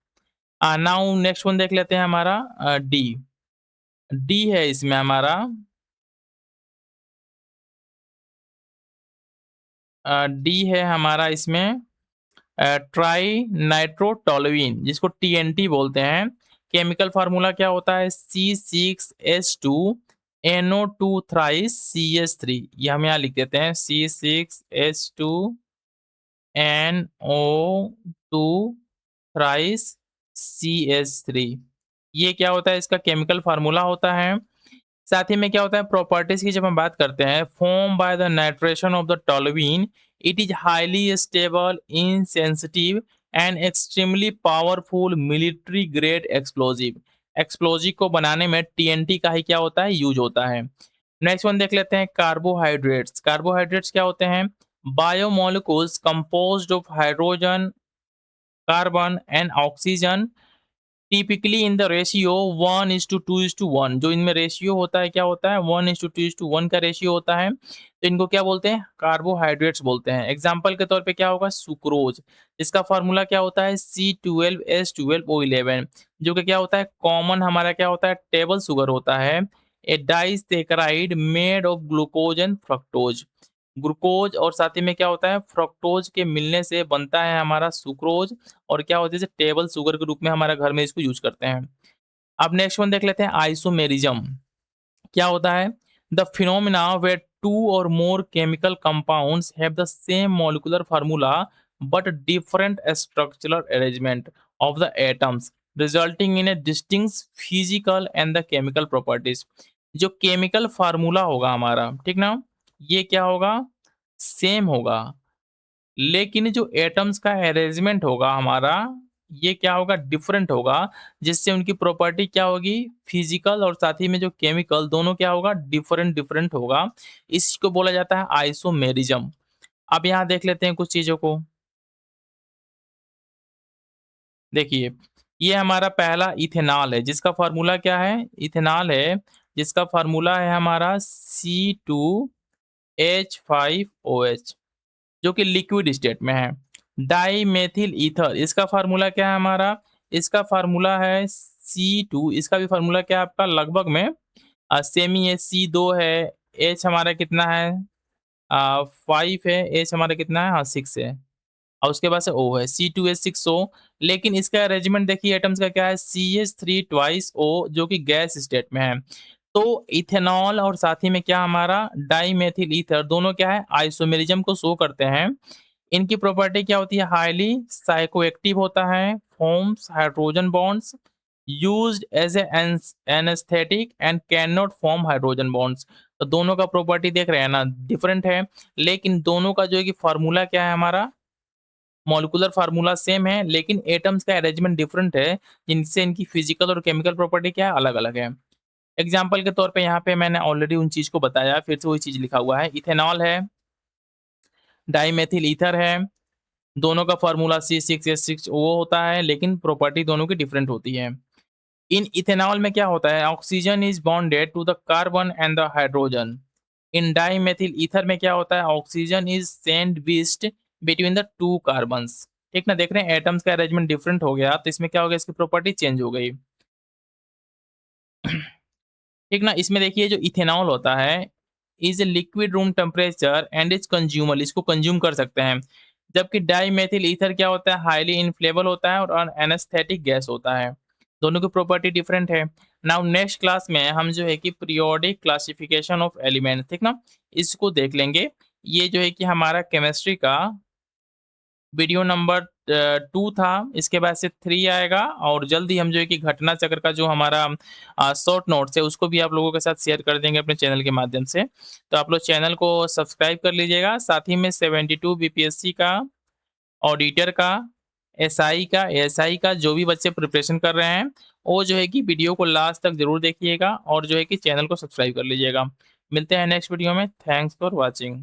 नाउ नेक्स्ट वन देख लेते हैं हमारा डी। डी है इसमें हमारा, डी है हमारा इसमें ट्राई नाइट्रोटोलुइन, जिसको TNT बोलते हैं। केमिकल फार्मूला क्या होता है, C6H2NO2 थ्राइस CH3। ये हम यहाँ लिख देते हैं, C6H2NO2 थ्राइस CH3। ये क्या होता है, इसका केमिकल फार्मूला होता है। साथ ही में क्या होता है, प्रॉपर्टीज की जब हम बात करते हैं, form by the nitration of the toluene, it is highly stable, insensitive and extremely powerful military grade explosive. Explosive को बनाने में TNT का ही क्या होता है, यूज होता है। नेक्स्ट वन देख लेते हैं, कार्बोहाइड्रेट्स। कार्बोहाइड्रेट्स क्या होते हैं, biomolecules composed of hydrogen, carbon and oxygen, typically in the ratio 1:2:1। जो इनमें रेशियो होता है क्या होता है, 1:2:1 का रेशियो होता है। तो इनको क्या बोलते हैं, कार्बोहाइड्रेट्स बोलते हैं। एग्जाम्पल के तौर पे क्या होगा, सुक्रोज। इसका फार्मूला क्या होता है, C12H12O11, जो कि क्या होता है, कॉमन हमारा क्या होता है, टेबल शुगर होता है। A disaccharide made of glucose and fructose. Glucose और साथ ही में क्या होता है, फ्रक्टोज के मिलने से बनता है हमारा सुक्रोज, और क्या होता है, जैसे टेबल शुगर के रूप में हमारा घर में इसको यूज करते हैं। अब नेक्स्ट वन देख लेते हैं, आइसोमेरिज्म। क्या होता है, द फिनोमिना वेयर टू और more chemical compounds have the same molecular formula but different structural arrangement of the atoms, resulting in a distinct physical and the chemical properties. जो chemical formula होगा हमारा, ठीक ना, ये क्या होगा, सेम होगा, लेकिन जो एटम्स का अरेंजमेंट होगा हमारा, ये क्या होगा, डिफरेंट होगा, जिससे उनकी प्रॉपर्टी क्या होगी, फिजिकल और साथ ही में जो केमिकल दोनों क्या होगा, डिफरेंट डिफरेंट होगा। इसको बोला जाता है आइसोमेरिज्म। अब यहाँ देख लेते हैं कुछ चीजों को। देखिए, ये हमारा पहला इथेनॉल है, जिसका फार्मूला क्या है, इथेनॉल है, जिसका फार्मूला है हमारा C2H5OH, जो कि लिक्विड स्टेट में है। डाई मेथिल ईथर, इसका फार्मूला क्या है हमारा, इसका फार्मूला है C2। इसका भी फार्मूला क्या है आपका, लगभग में सेम ही है, C2 है, H हमारा कितना है, 5 है, H हमारा कितना है, हाँ 6 है, और उसके बाद से O है, C2H6O। लेकिन इसका अरेंजमेंट देखिए एटम्स का क्या है, CH3 ट्वाइस O, जो कि गैस स्टेट में है। तो इथेनॉल और साथ ही में क्या हमारा डाई मेथिल ईथर दोनों क्या है, आइसोमेरिज्म को शो करते हैं। इनकी प्रॉपर्टी क्या होती है, हाईली साइकोएक्टिव होता है, forms hydrogen bonds, used as a anaesthetic and can not form hydrogen bonds. तो दोनों का प्रॉपर्टी देख रहे हैं ना, डिफरेंट है, लेकिन दोनों का जो है कि फार्मूला क्या है हमारा, मॉलिक्यूलर फार्मूला सेम है, लेकिन एटम्स का अरेंजमेंट डिफरेंट है, जिनसे इनकी फिजिकल और केमिकल प्रॉपर्टी क्या है, अलग अलग है। एग्जाम्पल के तौर पे यहाँ पे मैंने ऑलरेडी उन चीज को बताया, फिर से वही चीज लिखा हुआ है, इथेनॉल है, डाईमेथिल ईथर है, दोनों का फार्मूला C6H6O होता है, लेकिन प्रॉपर्टी दोनों की डिफरेंट होती है। इन इथेनॉल में क्या होता है, oxygen is bonded to the carbon and the hydrogen. In dimethyl ether में क्या होता है, oxygen is sandwiched between the two carbons. ठीक ना, देख रहे हैं एटम्स का अरेंजमेंट डिफरेंट हो गया, तो इसमें क्या हो गया, इसकी प्रॉपर्टी चेंज हो गई। ठीक ना, इसमें देखिए जो इथेनॉल होता है is a liquid room temperature and is consumable, इसको कंज्यूम कर सकते हैं। जबकि डाईमेथिल ईथर क्या होता है, हाईली इनफ्लेबल होता है और एनेस्थेटिक गैस होता है। दोनों की प्रॉपर्टी डिफरेंट है। नाउ नेक्स्ट क्लास में हम जो है कि पीरियोडिक क्लासिफिकेशन ऑफ एलिमेंट, ठीक ना, इसको देख लेंगे। ये जो है कि हमारा केमिस्ट्री का वीडियो नंबर 2 था, इसके बाद से 3 आएगा और जल्द ही हम जो है कि घटना चक्र का जो हमारा शॉर्ट नोट्स है उसको भी आप लोगों के साथ शेयर कर देंगे अपने चैनल के माध्यम से। तो आप लोग चैनल को सब्सक्राइब कर लीजिएगा, साथ ही में 72 बीपीएससी का, ऑडिटर का, एसआई का, एएसआई का जो भी बच्चे प्रिपरेशन कर रहे हैं, वो जो है कि वीडियो को लास्ट तक ज़रूर देखिएगा और जो है कि चैनल को सब्सक्राइब कर लीजिएगा। मिलते हैं नेक्स्ट वीडियो में। Thanks for watching.